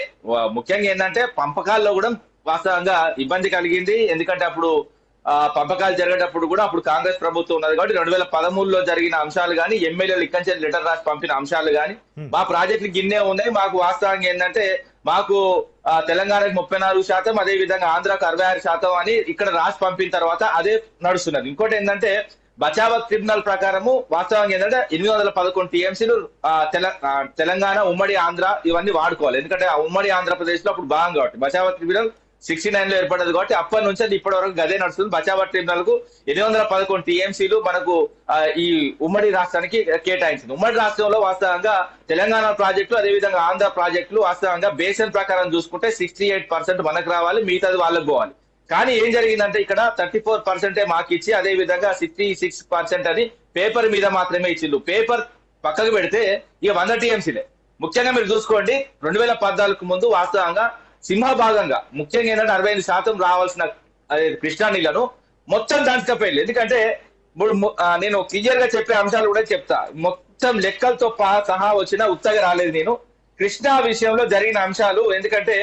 ముఖ్యంగా ఏంటంటే పంపకాల్లో కూడా వాస్తవంగా ఇబ్బంది కలిగింది. ఎందుకంటే అప్పుడు పంపకాలు జరిగేటప్పుడు కూడా అప్పుడు కాంగ్రెస్ ప్రభుత్వం ఉన్నది కాబట్టి 2013లో జరిగిన అంశాలు కానీ, ఎమ్మెల్యేలు ఇక్కడి లెటర్ రాసి పంపిన అంశాలు కానీ, మా ప్రాజెక్టులు గిన్నే ఉన్నాయి. మాకు వాస్తవంగా ఏంటంటే మాకు తెలంగాణకు 34%, అదే విధంగా ఆంధ్రాకు 66% అని ఇక్కడ రాసి పంపిన తర్వాత అదే నడుస్తున్నది. ఇంకోటి ఏంటంటే బచావత్ ట్రిబ్యునల్ ప్రకారము వాస్తవంగా ఏంటంటే 811 టీఎంసీలు తెలంగాణ ఉమ్మడి ఆంధ్ర ఇవన్నీ వాడుకోవాలి. ఎందుకంటే ఆ ఉమ్మడి ఆంధ్రప్రదేశ్ లో అప్పుడు భాగం కాబట్టి బచావత్ ట్రిబ్యునల్ 69 లో ఏర్పడ్డది కాబట్టి అప్పటి నుంచి అది ఇప్పటి వరకు గదే నడుస్తుంది. బచావత్ ట్రిబ్యునల్ కు 811 టీఎంసీలు మనకు ఈ ఉమ్మడి రాష్ట్రానికి కేటాయించింది. ఉమ్మడి రాష్ట్రంలో వాస్తవంగా తెలంగాణ ప్రాజెక్టులు అదేవిధంగా ఆంధ్ర ప్రాజెక్టులు వాస్తవంగా బేసన్ ప్రకారం చూసుకుంటే 68% మనకు రావాలి, మిగతాది వాళ్ళకు పోవాలి. కానీ ఏం జరిగిందంటే ఇక్కడ 34% మాకు ఇచ్చి అదే విధంగా 66% అని పేపర్ మీద మాత్రమే ఇచ్చిండు. పేపర్ పక్కకు పెడితే ఇక 100 టీఎంసీలే. ముఖ్యంగా మీరు చూసుకోండి 2014 ముందు వాస్తవంగా సింహభాగంగా ముఖ్యంగా ఏంటంటే 65% రావాల్సిన కృష్ణా నీళ్లను మొత్తం దంచుకపోయింది. ఎందుకంటే నేను క్లియర్ గా చెప్పే అంశాలు కూడా చెప్తా. మొత్తం లెక్కలతో సహా వచ్చిన ఉత్తగా రాలేదు నేను. కృష్ణా విషయంలో జరిగిన అంశాలు ఎందుకంటే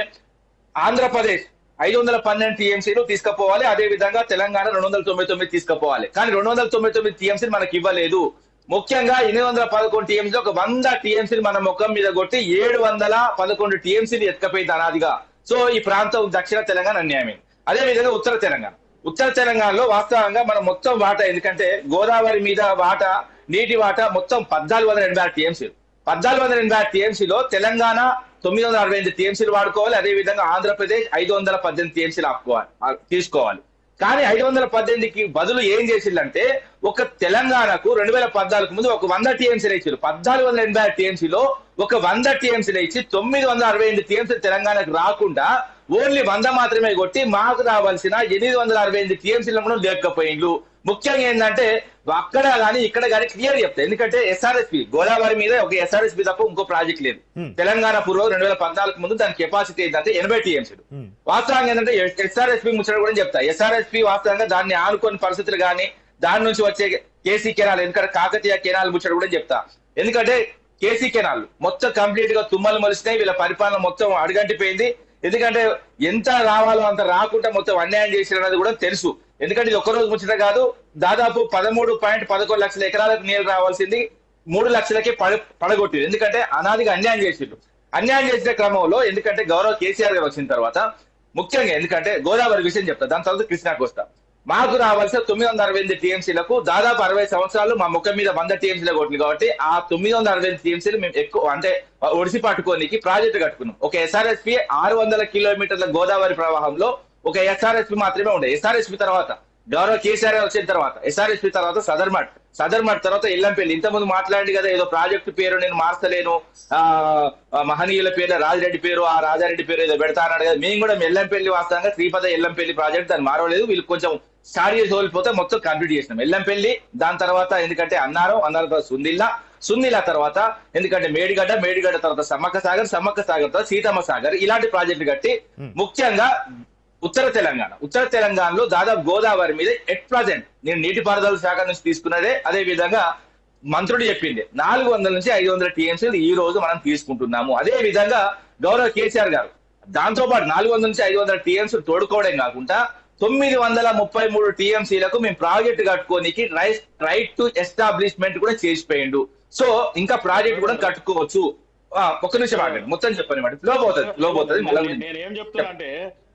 ఆంధ్రప్రదేశ్ 512 టీఎంసీలు తీసుకుపోవాలి, అదే విధంగా తెలంగాణ 299 తీసుకుపోవాలి. కానీ 299 టీఎంసీలు మనకి ఇవ్వలేదు. ముఖ్యంగా 811 టీఎంసీలు ఒక 100 టీఎంసీలు మన ముఖం మీద కొట్టి 711 టీఎంసీలు ఎత్తుకపోయింది అనాదిగా. సో ఈ ప్రాంతం దక్షిణ తెలంగాణ అన్యాయమైంది. అదే విధంగా ఉత్తర తెలంగాణలో వాస్తవంగా మనం మొత్తం వాటా, ఎందుకంటే గోదావరి మీద వాటా నీటి వాటా మొత్తం 1486 టీఎంసీలు. 1486 టీఎంసీలో తెలంగాణ 965 టీఎంసీలు వాడుకోవాలి, అదే విధంగా ఆంధ్రప్రదేశ్ 518 టీఎంసీలు తీసుకోవాలి. కానీ 518కి బదులు ఏం చేసిందంటే ఒక తెలంగాణకు 2014 ముందు ఒక 100 టీఎంసీలు ఇచ్చారు. 1486 టీఎంసీలో ఒక 100 టీఎంసీలు ఇచ్చి 968 టీఎంసీలు తెలంగాణకు రాకుండా ఓన్లీ 100 మాత్రమే కొట్టి మాకు రావాల్సిన 865 టీఎంసీలు కూడా లేకపోయిండ్లు. ముఖ్యంగా ఏంటంటే అక్కడ కానీ ఇక్కడ కానీ క్లియర్ చెప్తాయి. ఎందుకంటే ఎస్ఆర్ఎస్పి గోదావరి మీద ఒక ఎస్ఆర్ఎస్పి తప్ప ఇంకో ప్రాజెక్ట్ లేదు. తెలంగాణ పూర్వం 2014 ముందు దాని కెపాసిటీ ఏంటంటే 80 టీఎంసీలు. వాస్తవంగా ఏంటంటే ఎస్ఆర్ఎస్పి ముచ్చట కూడా చెప్తా. ఎస్ఆర్ఎస్పి వాస్తవంగా దాన్ని ఆనుకోని పరిస్థితులు కానీ దాని నుంచి వచ్చే కేసీ కెనాల్, ఎందుకంటే కాకతీయ కెనాల్ ముచ్చట కూడా చెప్తా. ఎందుకంటే కేసీ కెనాల్ మొత్తం కంప్లీట్ గా తుమ్మలు మొలిసినాయి, వీళ్ళ పరిపాలన మొత్తం అడుగంటిపోయింది. ఎందుకంటే ఎంత రావాలో అంత రాకుండా మొత్తం అన్యాయం చేసినది కూడా తెలుసు. ఎందుకంటే ఇది ఒక్కరోజు ముచ్చట కాదు, దాదాపు 13.11 లక్షల ఎకరాలకు నీరు రావాల్సింది 3 లక్షలకే పడగొట్టింది. ఎందుకంటే అనాదిగా అన్యాయం చేసిండ్రు. అన్యాయం చేసిన క్రమంలో ఎందుకంటే గౌరవ కేసీఆర్ గారు వచ్చిన తర్వాత ముఖ్యంగా ఎందుకంటే గోదావరి విషయం చెప్తా, దాని తర్వాత కృష్ణాకు వస్తా. మాకు రావాల్సిన 968 టీఎంసీలకు దాదాపు 60 సంవత్సరాలు మా ముఖం మీద 100 టీఎంసీలు కొట్టింది కాబట్టి ఆ 968 టీఎంసీలు మేము ఎక్కువ అంటే ఒడిసి పట్టుకోనికి ప్రాజెక్టు కట్టుకున్నాం. ఒక ఎస్ఆర్ఎస్పి 600 కిలోమీటర్ల గోదావరి ప్రవాహంలో ఒక ఎస్ఆర్ఎస్పి మాత్రమే ఉండే. ఎస్ఆర్ఎస్పి తర్వాత గౌరవ కేసీఆర్ వచ్చిన తర్వాత ఎస్ఆర్ఎస్పి తర్వాత సదర్ తర్వాత ఎల్లంపల్లి ఇంతకుముందు మాట్లాడి కదా ఏదో ప్రాజెక్టు పేరు నేను మార్చలేను, మహనీయుల పేరు రాజిరెడ్డి పేరు, ఆ రాజారెడ్డి పేరు ఏదో పెడతా అన్నాడు కదా. మేము కూడా ఎల్లంపల్లి వాస్తవంగా శ్రీపద ఎల్లంపల్లి ప్రాజెక్ట్ దాన్ని మారలేదు, వీళ్ళు కొంచెం స్టార్ట్ చేసి వదిలిపోతే మొత్తం కంప్లీట్ చేసినాం ఎల్లంపల్లి. దాని తర్వాత ఎందుకంటే అన్నారు తర్వాత సుందిలా తర్వాత ఎందుకంటే మేడిగడ్డ తర్వాత సమ్మక్క సాగర్ తర్వాత సీతమ్మ సాగర్ ఇలాంటి ప్రాజెక్టులు కట్టి ముఖ్యంగా ఉత్తర తెలంగాణలో దాదాపు గోదావరి మీద ఎట్ ప్రజెంట్ నేను నీటిపారుదల శాఖ నుంచి తీసుకున్నదే, అదే విధంగా మంత్రుడు చెప్పింది 400 నుంచి 500 టీఎంసీలు ఈ రోజు మనం తీసుకుంటున్నాము. అదే విధంగా గౌరవ కేసీఆర్ గారు దాంతో పాటు 400 నుంచి 500 టీఎంసీలు తోడుకోవడం కాకుండా 933 టీఎంసీలకు మేము ప్రాజెక్టు కట్టుకోనికి రైట్ టు ఎస్టాబ్లిష్మెంట్ కూడా చేసిపోయిండు. సో ఇంకా ప్రాజెక్ట్ కూడా కట్టుకోవచ్చు. ఒక్క నిమిషం ఆగండి, మొత్తం చెప్పండి మాట ఫ్లో పోతుంది.
నేను ఏం చెప్తున్నా అంటే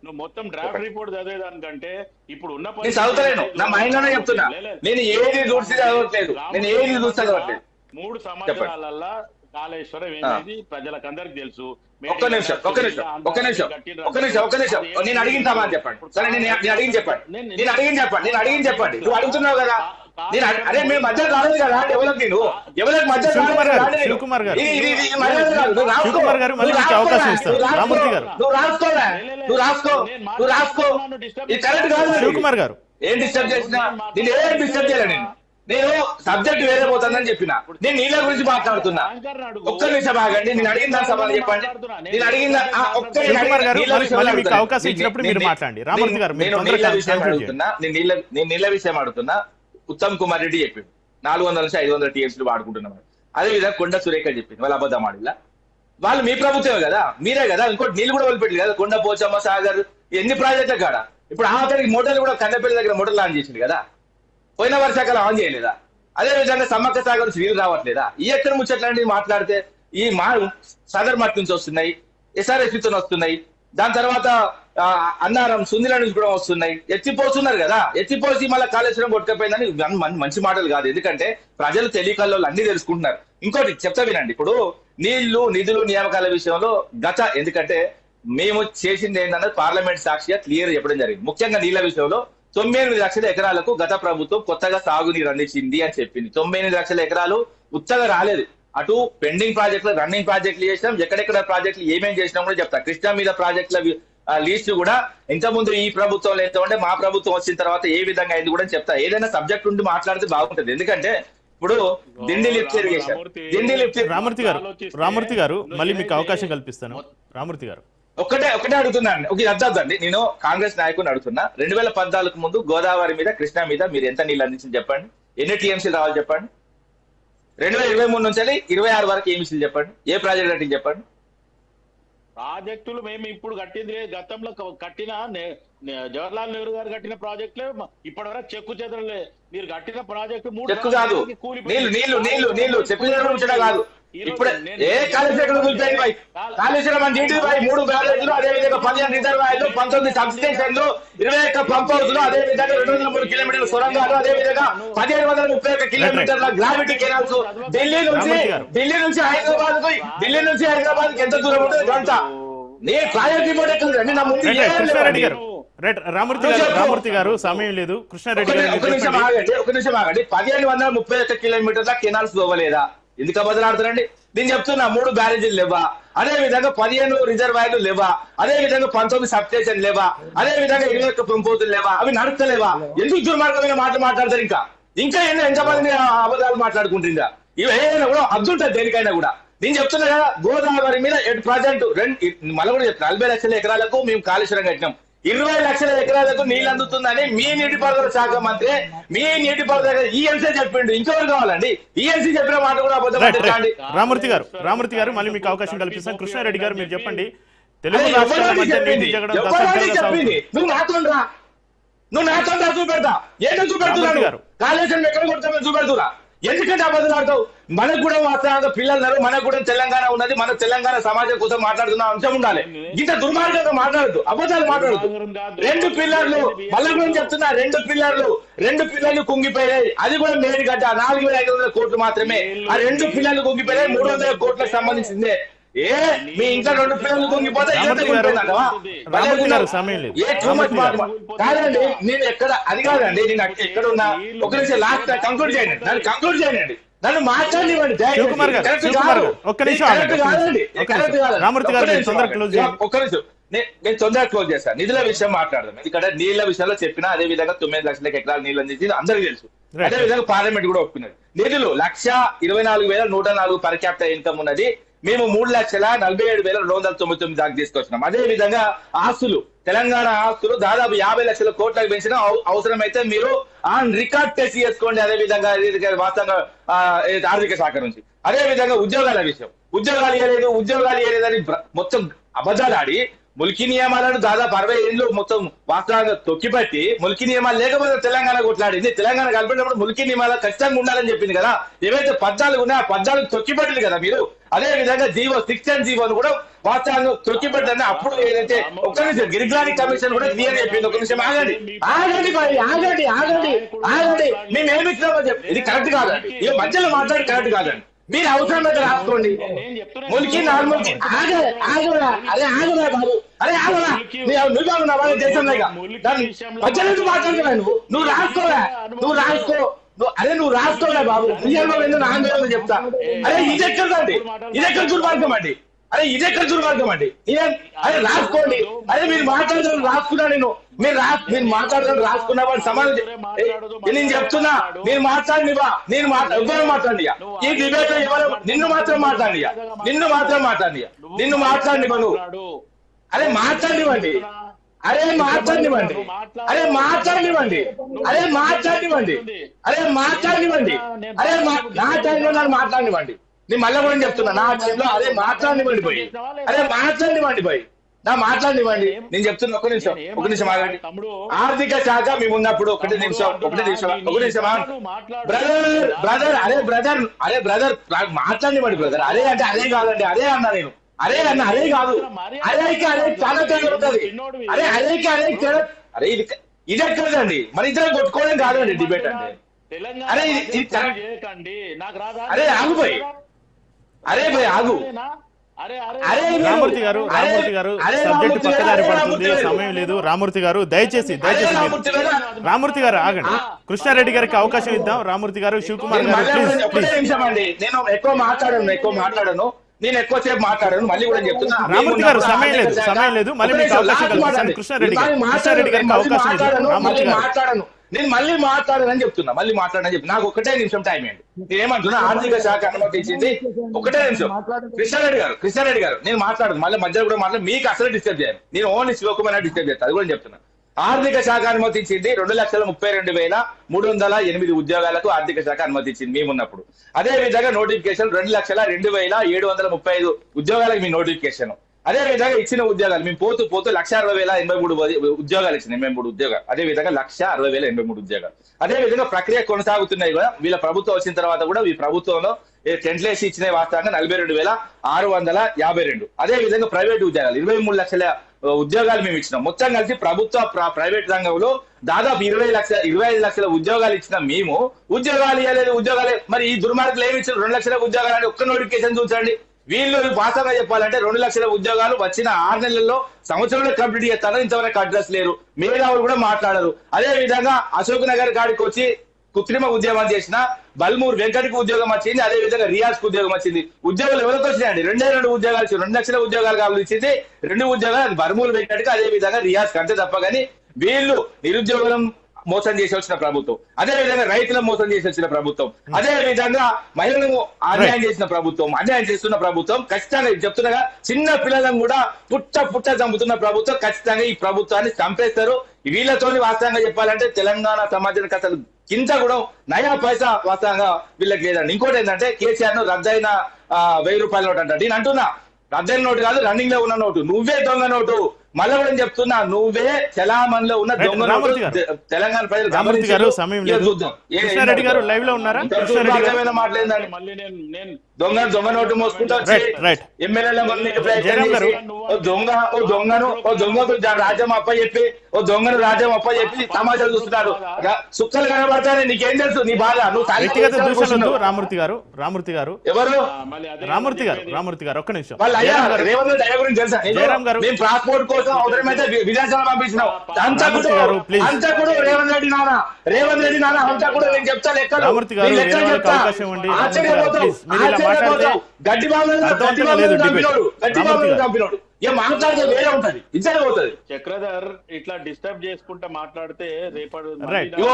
నువ్వు మొత్తం డ్రాఫ్ట్ రిపోర్ట్ చదివేదానికంటే ఇప్పుడు ఉన్న
నేను చదువుతలేను, నా మైండ్ లోనే చెప్తున్నా. నేను ఏది చూసి చదవట్లేదు, నేను ఏది చూసి చదవట్లేదు.
3 సంవత్సరాలల్లా కాళేశ్వరం ఏంటి ప్రజలకు అందరికి తెలుసు.
ఒక్క నిమిషం నేను అడిగిన సమాధానం చెప్పండి. సరే నేను అడిగిన చెప్పండి. నువ్వు అడుగుతున్నావు కదా, అరే మేము మధ్య రాలేదు కదా, ఎవరికి మధ్య
శివకుమార్ గారు మళ్ళీ మీకు అవకాశం ఇస్తారు. రామూర్తి గారు
నువ్వు రాసుకో ఇది కరెక్ట్ కాదు.
శివకుమార్ గారు
ఏం డిస్టర్బ్ చేసినా నేను ఏం డిస్టర్బ్ చేయలే, నేను సబ్జెక్ట్ వేరే పోతుందని చెప్పిన, నేను నీళ్ళ గురించి మాట్లాడుతున్నా. ఒక్క నిమిషం ఆగండి, నేను అడిగిన దాని సమాధానం చెప్పండి. నేను అడిగిన
అవకాశం ఇచ్చినప్పుడు మీరు మాట్లాడండి. రామూర్తి గారు
నేను నీళ్ళ విషయం అడుగుతున్నా. ఉత్తమ్ కుమార్ రెడ్డి చెప్పిండు 400 నుంచి 500 టీఎంసీలు వాడుకుంటున్నాం. అదే విధంగా కొండ సురేఖ చెప్పింది వాళ్ళ అబద్ధం ఆడిలా. వాళ్ళు మీ ప్రభుత్వమే కదా, మీరే కదా ఇంకోటి నీళ్ళు కూడా వదిలిపెట్టారు కదా. కొండ పోచమ్మ సాగర్ ఎన్ని ప్రాజెక్టుల కాడ ఇప్పుడు ఆఖరికి మోటార్లు కూడా కన్నపల్లి దగ్గర మోటార్లు ఆన్ చేసింది కదా, పోయిన వర్షాకాలం ఆన్ చేయలేదా? అదే విధంగా సమ్మక్క సాగర్ నీళ్ళు రావట్లేదా? ఈ ఎక్కడ ముచ్చట్లాంటివి మాట్లాడితే ఈ సాగర్ మట్టి నుంచి వస్తున్నాయి, ఎస్ఆర్ఎస్పీతో వస్తున్నాయి, దాని తర్వాత అన్నారం సుందిల నుంచి కూడా వస్తున్నాయి. ఎత్తిపోతున్నారు కదా, ఎత్తిపోసి మళ్ళీ కాళేశ్వరం కొట్టుకపోయిందని మంచి మాటలు కాదు. ఎందుకంటే ప్రజలు తెలియకల్లో అన్ని తెలుసుకుంటున్నారు. ఇంకోటి చెప్తా వినండి. ఇప్పుడు నిధులు నియామకాల విషయంలో ఎందుకంటే మేము చేసింది ఏంటన్నది పార్లమెంట్ సాక్షిగా క్లియర్ చెప్పడం జరిగింది. ముఖ్యంగా నీళ్ల విషయంలో 98 లక్షల ఎకరాలకు గత ప్రభుత్వం కొత్తగా సాగునీరు అందించింది అని చెప్పింది. 98 లక్షల ఎకరాలు ఉత్తగా రాలేదు. అటు పెండింగ్ ప్రాజెక్టులు, రన్నింగ్ ప్రాజెక్టులు చేసినాం, ఎక్కడెక్కడ ప్రాజెక్టులు ఏమేమి చేసినాం కూడా చెప్తా. కృష్ణా మీద ప్రాజెక్టుల లిస్ట్ కూడా ఇంతకుముందు ఈ ప్రభుత్వంలో ఎంత ఉంటే మా ప్రభుత్వం వచ్చిన తర్వాత ఏ విధంగా అయింది కూడా చెప్తా. ఏదైనా సబ్జెక్ట్ ఉండి మాట్లాడితే బాగుంటది. ఎందుకంటే ఇప్పుడు దిండి లిఫ్ట్ ఇరిగేషన్,
రామూర్తి గారు మళ్ళీ మీకు అవకాశం కల్పిస్తాను. రామూర్తి గారు
ఒకటే అడుగుతున్నాను, అర్థండి. నేను కాంగ్రెస్ నాయకుడిని అడుగుతున్నా. 2014 ముందు గోదావరి మీద కృష్ణా మీద మీరు ఎంత నీళ్ళు అందించింది చెప్పండి, ఎన్ని టీఎంసీలు రావాలి చెప్పండి. 2023 నుంచి 26 వరకు ఏమి చెప్పండి, ఏ ప్రాజెక్ట్ కట్టింది చెప్పండి.
ప్రాజెక్టులు మేము ఇప్పుడు కట్టింది గతంలో కట్టిన జవహర్లాల్ నెహ్రూ గారు కట్టిన ప్రాజెక్టులే ఇప్పటి వరకు చెక్కు చెదరలే. మీరు కట్టిన ప్రాజెక్టు
చెక్కు కాదు, నీళ్లు చెక్కు చెదరడం కాదు. ఇప్పుడు ఏ కాళేశ్వరం కూలిపోయింది? కాళేశ్వరం అని 3 బ్యారేజ్లు, అదే విధంగా 15 రిజర్వాయర్లు, 19 సబ్ స్టేషన్లు, 21 పంప్ హౌస్లు, అదే విధంగా 203 కిలోమీటర్ల సొరంగాలు, అదే విధంగా 1731 కిలోమీటర్ల గ్రావిటీ కెనాల్స్. ఢిల్లీ నుంచి హైదరాబాద్ ఎంత దూరం ఉంటుంది గంట. నేను ప్రాజెక్ట్ రిపోర్ట్ ఎక్కడండి నా ముందు.
రామూర్తి గారు సమయం లేదు. కృష్ణారెడ్డి గారు
ఒక నిమిషం ఆగండి. 1531 కిలోమీటర్ల కెనాల్స్ పోవలేదా? ఎందుకు బదులాడుతారండి? నేను చెప్తున్నా 3 బ్యారేజీలు లేవా, అదే విధంగా 15 రిజర్వాయర్లు లేవా, అదే విధంగా 19 సబ్ స్టేషన్ లేవా, అదే విధంగా 21 పంపోతులు లేవా, అవి నడుస్తలేవా? ఎందుకు దుర్మార్గమైన మాటలు మాట్లాడతారు? ఇంకా ఎంతమంది అబద్ధాలు మాట్లాడుకుంటుందా? ఇవి ఏదైనా కూడా అద్దుంటుంది దేనికైనా కూడా. నేను చెప్తున్నా కదా, గోదావరి మీద ప్రజెంట్ మళ్ళీ కూడా చెప్తాను, 40 లక్షల ఎకరాలకు మేము కాళేశ్వరం కట్టినాం. 20 లక్షల ఎకరాలకు నీళ్ళు అందుతుందని మీ నీటిపారుదల శాఖ మంత్రి, మీ నీటిపారుదల ఈఎన్సీ చెప్పిండు. ఇంకెవరు కావాలండి? ఈఎన్సీ చెప్పిన మాట కూడా అబద్ధం.
రామూర్తి గారు మళ్ళీ మీకు అవకాశం కల్పిస్తాం. కృష్ణారెడ్డి గారు మీరు చెప్పండి. తెలుగు రాష్ట్రాల మధ్య నీటి జగడం
చెప్పింది. నువ్వు నాతో చూపెడతా, ఏంటో చూపెడుతున్నాను. కాళేశ్వరం ఎక్కడ కొడతామని చూపెడుతున్నా. ఎందుకంటే అబద్ధాలు ఆడతావు? మనకు కూడా వాస్తవంగా పిల్లలు, మనకు కూడా తెలంగాణ ఉన్నది, మన తెలంగాణ సమాజం కోసం మాట్లాడుతున్న అంశం ఉండాలి. ఇంత దుర్మార్గంగా మాట్లాడద్దు, అబద్ధాలు మాట్లాడద్దు. 2 పిల్లర్లు మళ్ళీ కూడా చెప్తున్నా, 2 పిల్లర్లు కుంగిపోయాయి. అది కూడా మేడిగడ్డ 4500 కోట్లు మాత్రమే. ఆ 2 పిల్లర్లు కుంగిపోయాయి. 300 కోట్లకు సంబంధించిందే. మీ ఇంట్లో 2 పిల్లలు కుంగిపోతే
రామూర్తి గారు సమయం లేదు.
కాదండి, నేను ఎక్కడ అది కాదండి, నేను ఎక్కడ ఉన్నా ఒక నిమిషం లాస్ట్ కంక్లూడ్ చేయండి, నన్ను కంక్లూడ్ చేయండి, నన్ను మాట్లాడివ్వండి.
శివకుమార్ గారు ఒక్క నిమిషం రామూర్తి గారు
ఒక్క నిమిషం నేను తొందరగా క్లోజ్ చేస్తాను. నిధుల విషయం మాట్లాడదాం. ఇక్కడ నీళ్ల విషయంలో చెప్పినా, అదే విధంగా 9 లక్షల ఎకరాల నీళ్ళు అందించి అందరికీ తెలుసు. అదే విధంగా పార్లమెంట్ కూడా ఒప్పుకున్నది. నిధులు 1,24,104 పర్ క్యాపిటల్ ఇన్కమ్ ఉన్నది. మేము 3,47,299 దాకా తీసుకొచ్చినాం. అదే విధంగా ఆస్తులు, తెలంగాణ ఆస్తులు దాదాపు 50 లక్షల కోట్లకు పెంచిన అవసరమైతే మీరు ఆన్ రికార్డ్ టెస్ట్ చేసుకోండి. అదే విధంగా వాస్తవంగా ఆర్థిక శాఖ నుంచి. అదే విధంగా ఉద్యోగాల విషయం, ఉద్యోగాలు ఇవ్వలేదని మొత్తం అబద్ధాలు ఆడి ముల్కీ నియమాలను దాదాపు 60 ఏళ్ళు మొత్తం వాస్తవంగా తొక్కిపట్టి ముల్కీ నియమాలు లేకపోతే తెలంగాణ కొట్లాడింది. తెలంగాణ కలిపినప్పుడు ముల్కీ నియమాలు ఖచ్చితంగా ఉండాలని చెప్పింది కదా. ఏవైతే 14 ఉన్నాయో ఆ 14 తొక్కిపట్టింది కదా మీరు. అదే విధంగా జీవో 6 and జీవోను కూడా వాస్తవంగా తొక్కిపట్టిన అప్పుడు ఏదైతే ఒక్క నిమిషం గిరిగ్లాని కమిషన్ కూడా క్లియర్ చెప్పింది. ఒక నిమిషం ఆగండి. మేమేమి ఇచ్చినామో చెప్పి ఇది కరెక్ట్ కాదండి. ఈ మధ్యలో మాట్లాడి కరెక్ట్ కాదండి. మీరు అవసరం అయితే రాసుకోండి. ముల్కీ నార్మల్కి అరే ఆగురా బాబు, అరే ఆగురా, నువ్వు వాళ్ళ దేశంలో మధ్యలో మాట్లాడుతున్నావు. నువ్వు రాసుకో అరే నువ్వు రాసుకోలే బాబు. నిజంగా ఆందోళన చెప్తా. అరే ఇది ఎక్కడ దుర్మార్గం అండి. అరే రాసుకోండి. అరే మీరు మాట్లాడుతున్నారు రాసుకున్నా మీరు మాట్లాడుతున్నారు రాసుకున్నా వాడు సమాధానం నేను చెప్తున్నా. మీరు మాట్లాడినివా, నేను ఎవరు మాట్లాడి ఈ డిబేట్ ఎవరు నిన్ను మాత్రం మాట్లాడినియా నువ్వు. అరే మాట్లాడివ్వండి. నా టైంలో నన్ను మాట్లాడివ్వండి. నేను మళ్ళీ కూడా చెప్తున్నా, నా టైంలో అదే మాట్లాడివ్వండి పోయి. మాట్లాడివ్వండి. నేను చెప్తున్నా. ఒక నిమిషం ఆగండి. ఆర్థిక శాఖ మేము ఉన్నప్పుడు ఒకటి నిమిషం బ్రదర్ మాట్లాడివ్వండి బ్రదర్. అరే అంటే అదే కాదండి, అదే అన్నా నేను. అరే కాదు, అరే చాలా తేడా ఉంటుంది. అరే ఇది ఎక్కడండి, మన ఇద్దరం కొట్టుకోవడం కాదండి డిబేట్ అంటే. అరే ఆగు పోయి, ఆగు.
రామూర్తి గారు సబ్జెక్ట్ పక్కదారి పడుతుంది, సమయం లేదు. రామూర్తి గారు దయచేసి రామూర్తి గారు ఆగండి. కృష్ణారెడ్డి గారికి అవకాశం ఇద్దాం. రామూర్తి గారు, శివకుమార్ గారు
నిమిషం అండి. నేను ఎక్కువ మాట్లాడను. నేను ఎక్కువసేపు మాట్లాడాను. మళ్ళీ కూడా చెప్తున్నా,
రామూర్తి గారు సమయం లేదు. మళ్ళీ మీకు అవకాశం కల్పిస్తాను. కృష్ణారెడ్డి గారికి అవకాశం
మాట్లాడను. నేను మళ్ళీ మాట్లాడనని చెప్తున్నా. నాకు ఒకటే నిమిషం టైం ఇవ్వండి. నేనేమంటున్నా, ఆర్థిక శాఖ అనుమతి ఇచ్చింది. ఒకటే నిమిషం. కృష్ణారెడ్డి గారు నేను మాట్లాడదు. మళ్ళీ మధ్యలో కూడా మాట్లాడి మీకు అసలు డిస్టర్బ్ చేయను. నేను ఓన్లీ శివకుమార్ డిస్టర్బ్ చేస్తాను. అది కూడా చెప్తున్నా. ఆర్థిక శాఖ అనుమతించింది 2,32,808 ఉద్యోగాలకు ఆర్థిక శాఖ అనుమతించింది మేమున్నప్పుడు. అదే విధంగా నోటిఫికేషన్ 2,02,735 ఉద్యోగాలకు మీ నోటిఫికేషన్. అదే విధంగా ఇచ్చిన ఉద్యోగాలు మేము పోతూ 1,60,083 ఉద్యోగాలు ఇచ్చినాయి. 83 ఉద్యోగాలు. అదే విధంగా 1,60,083 ఉద్యోగాలు. అదే విధంగా ప్రక్రియ కొనసాగుతున్నాయి కూడా. వీళ్ళ ప్రభుత్వం వచ్చిన తర్వాత కూడా ఈ ప్రభుత్వంలో టెంట్లేసి ఇచ్చిన వాస్తవంగా 42,652. అదే విధంగా ప్రైవేట్ ఉద్యోగాలు 23 లక్షల ఉద్యోగాలు మేము ఇచ్చినాం. మొత్తం కలిసి ప్రభుత్వ ప్రైవేట్ రంగంలో దాదాపు 25 లక్షల ఉద్యోగాలు ఇచ్చిన మేము ఉద్యోగాలు ఇవ్వలేదు. మరి ఈ దుర్మార్గులు ఏమి ఇచ్చారు? 2 లక్షల ఉద్యోగాలు అని ఒక్క నోటిఫికేషన్ చూసండి. వీళ్ళు వాస్తవంగా చెప్పాలంటే 2 లక్షల ఉద్యోగాలు వచ్చిన 6 నెలల్లో సంవత్సరంలో కంప్లీట్ చేస్తారో ఇంతవరకు అడ్రస్ లేరు. మేధావులు కూడా మాట్లాడరు. అదే విధంగా అశోక్ నగర్ కాడికి వచ్చి కృత్రిమ ఉద్యోగం చేసిన బల్మూర్ వెంకటకి ఉద్యోగం వచ్చింది. అదే విధంగా రియాజ్ కు ఉద్యోగం వచ్చింది. ఉద్యోగులు ఎవరికి వచ్చినాయండి? 2 ఉద్యోగాలు 2 లక్షల ఉద్యోగాలు కావాలి ఇచ్చింది 2 ఉద్యోగాలు. అది బల్మూర్ వెంకటకి అదే విధంగా రియాజ్ కంటే తప్ప కానీ వీళ్ళు నిరుద్యోగులను మోసం చేసి వచ్చిన ప్రభుత్వం. అదే విధంగా రైతులను మోసం చేసి వచ్చిన ప్రభుత్వం. అదే విధంగా మహిళలను అన్యాయం చేసిన ప్రభుత్వం, అన్యాయం చేస్తున్న ప్రభుత్వం. ఖచ్చితంగా చెప్తున్నగా చిన్న పిల్లలను కూడా పుట్ట చంపుతున్న ప్రభుత్వం. ఖచ్చితంగా ఈ ప్రభుత్వాన్ని చంపేస్తారు. వీళ్ళతోని వాస్తవంగా చెప్పాలంటే తెలంగాణ సమాజానికి అసలు కింద కూడా నయా పైసా వాస్తవంగా వీళ్ళకి లేదండి. ఇంకోటి ఏంటంటే కేసీఆర్ ను రద్దయిన 1000 రూపాయల నోటు అంట. నేను అంటున్నా రద్దయిన నోటు కాదు, రన్నింగ్ లో ఉన్న నోటు. నువ్వే దొంగ నోటు. మళ్ళీ కూడా నేను చెప్తున్నా, నువ్వే చలామణిలో ఉన్న
రైట్,
దొంగ
రామూర్తి
నోటు
గారు.
తెలంగాణ ప్రజలు
రామూర్తి గారు
గమనించారు.
సమయం
ఇక
లేదు.
చూద్దాం.
కృష్ణారెడ్డి గారు లైవ్ లో ఉన్నారా? కృష్ణారెడ్డి గారు
దుర్భాగ్యమైన మాటలేందండి.
మళ్ళీ నేను
దొంగ నోటు మోసుకుంటూ వచ్చి
రైట్.
ఎమ్మెల్యేల ప్రయత్నం
జయరాం గారు.
చేసి ఓ దొంగకు రాజ్యం అప్పచెప్పి ఓ దొంగను రాజ్యం అప్పచెప్పి తమాషాలు చూస్తున్నారు. సుక్కలు కనబడతానే నీకేం తెలుసు? నీ బాధ నువ్వు
వ్యక్తిగత దూషణలు
కూర్చున్నావు.
రామూర్తి గారు ఎవరు?
మళ్ళీ అదే
రామూర్తి గారు ఒక్క నిమిషం.
వాళ్ళు అయ్యా
జయరాం గారు.
రేవంత్ రెడ్డి అయ్య గురించి తెలుసా?
జయరాం గారు.
మేము పాస్పోర్ట్ కోసం అవసరమైతే విదేశాలు పంపించినాం.
రామూర్తి గారు, please.
అంతకుడు రేవంత్ రెడ్డి నాన్న అంతకుడు నేను చెప్తా లెక్కలు.
రామూర్తి గారు,
నీ లెక్కలు
వేరే వాళ్ళకి
చెప్తా.
అవకాశం ఇవ్వండి.
ఆశ్చర్యపోతావు.
please, మీరు ఇలా మాట్లాడితే
గడ్డి బాబులను
అర్థవంతంగా లేదు debate. రామూర్తి గారు.
చంపినోడు ఇక మాట్లాడితే వేరే ఉంటది, ఇద్దరే పోతుంది.
చక్రధర్ ఇట్లా డిస్టర్బ్ చేసుకుంటా మాట్లాడితే రేపటి
Right.
ఇగో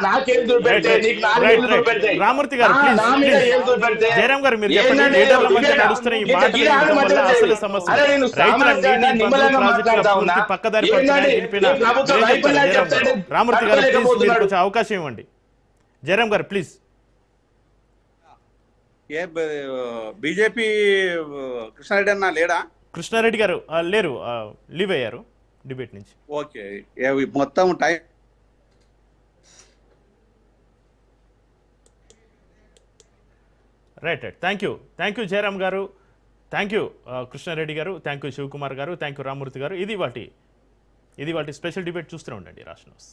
నాకేం చూపెడితే నీకు నాలుగు చూపెడితే
రామూర్తి గారు, please,
నా మీద
please.
ఏం చూపెడితే
జయరాం గారు, మీరు చెప్పండి.
ఏంటంటే
లీడర్ల మధ్య
ఇదేనా?
నడుస్తున్న ఈ
ఇంత
మాటలు
గిరాకీ
వినడం వల్ల
మధ్య
అసలు
లేదు.
సమస్య.
అరే నేను
రైతుల
సామాన్యంగా
నీటి బంధు
నిమ్మలంగా
ప్రాజెక్టుల
మాట్లాడతా ఉన్నా.
పూర్తి పక్కదారి పట్టినాయని
ఏంటంటే
తెలిపిన
ఈ ప్రభుత్వం
మీరేం చెప్తారు?
వైఫల్యాలు
జయరాం గారు.
చెప్తాడు.
రామూర్తి గారు, ప్లీజ్, మీరు
తట్టుకోలేకపోతున్నాడు.
కొంచెం అవకాశం ఇవ్వండి. జయరాం గారు, ప్లీజ్.
బీజేపీ కృష్ణారెడ్డి అన్న లేడా?
కృష్ణారెడ్డి గారు లేరు, లీవ్ అయ్యారు డిబేట్ నుంచి.
ఓకే, మొత్తం time
right. Thank you Jayaram గారు, థ్యాంక్ యూ కృష్ణారెడ్డి గారు, థ్యాంక్ యూ శివకుమార్ గారు, థ్యాంక్ యూ రామూర్తి గారు. ఇది వాటి స్పెషల్ డిబేట్ చూస్తూనే ఉండండి రాష్ట్ర న్యూస్.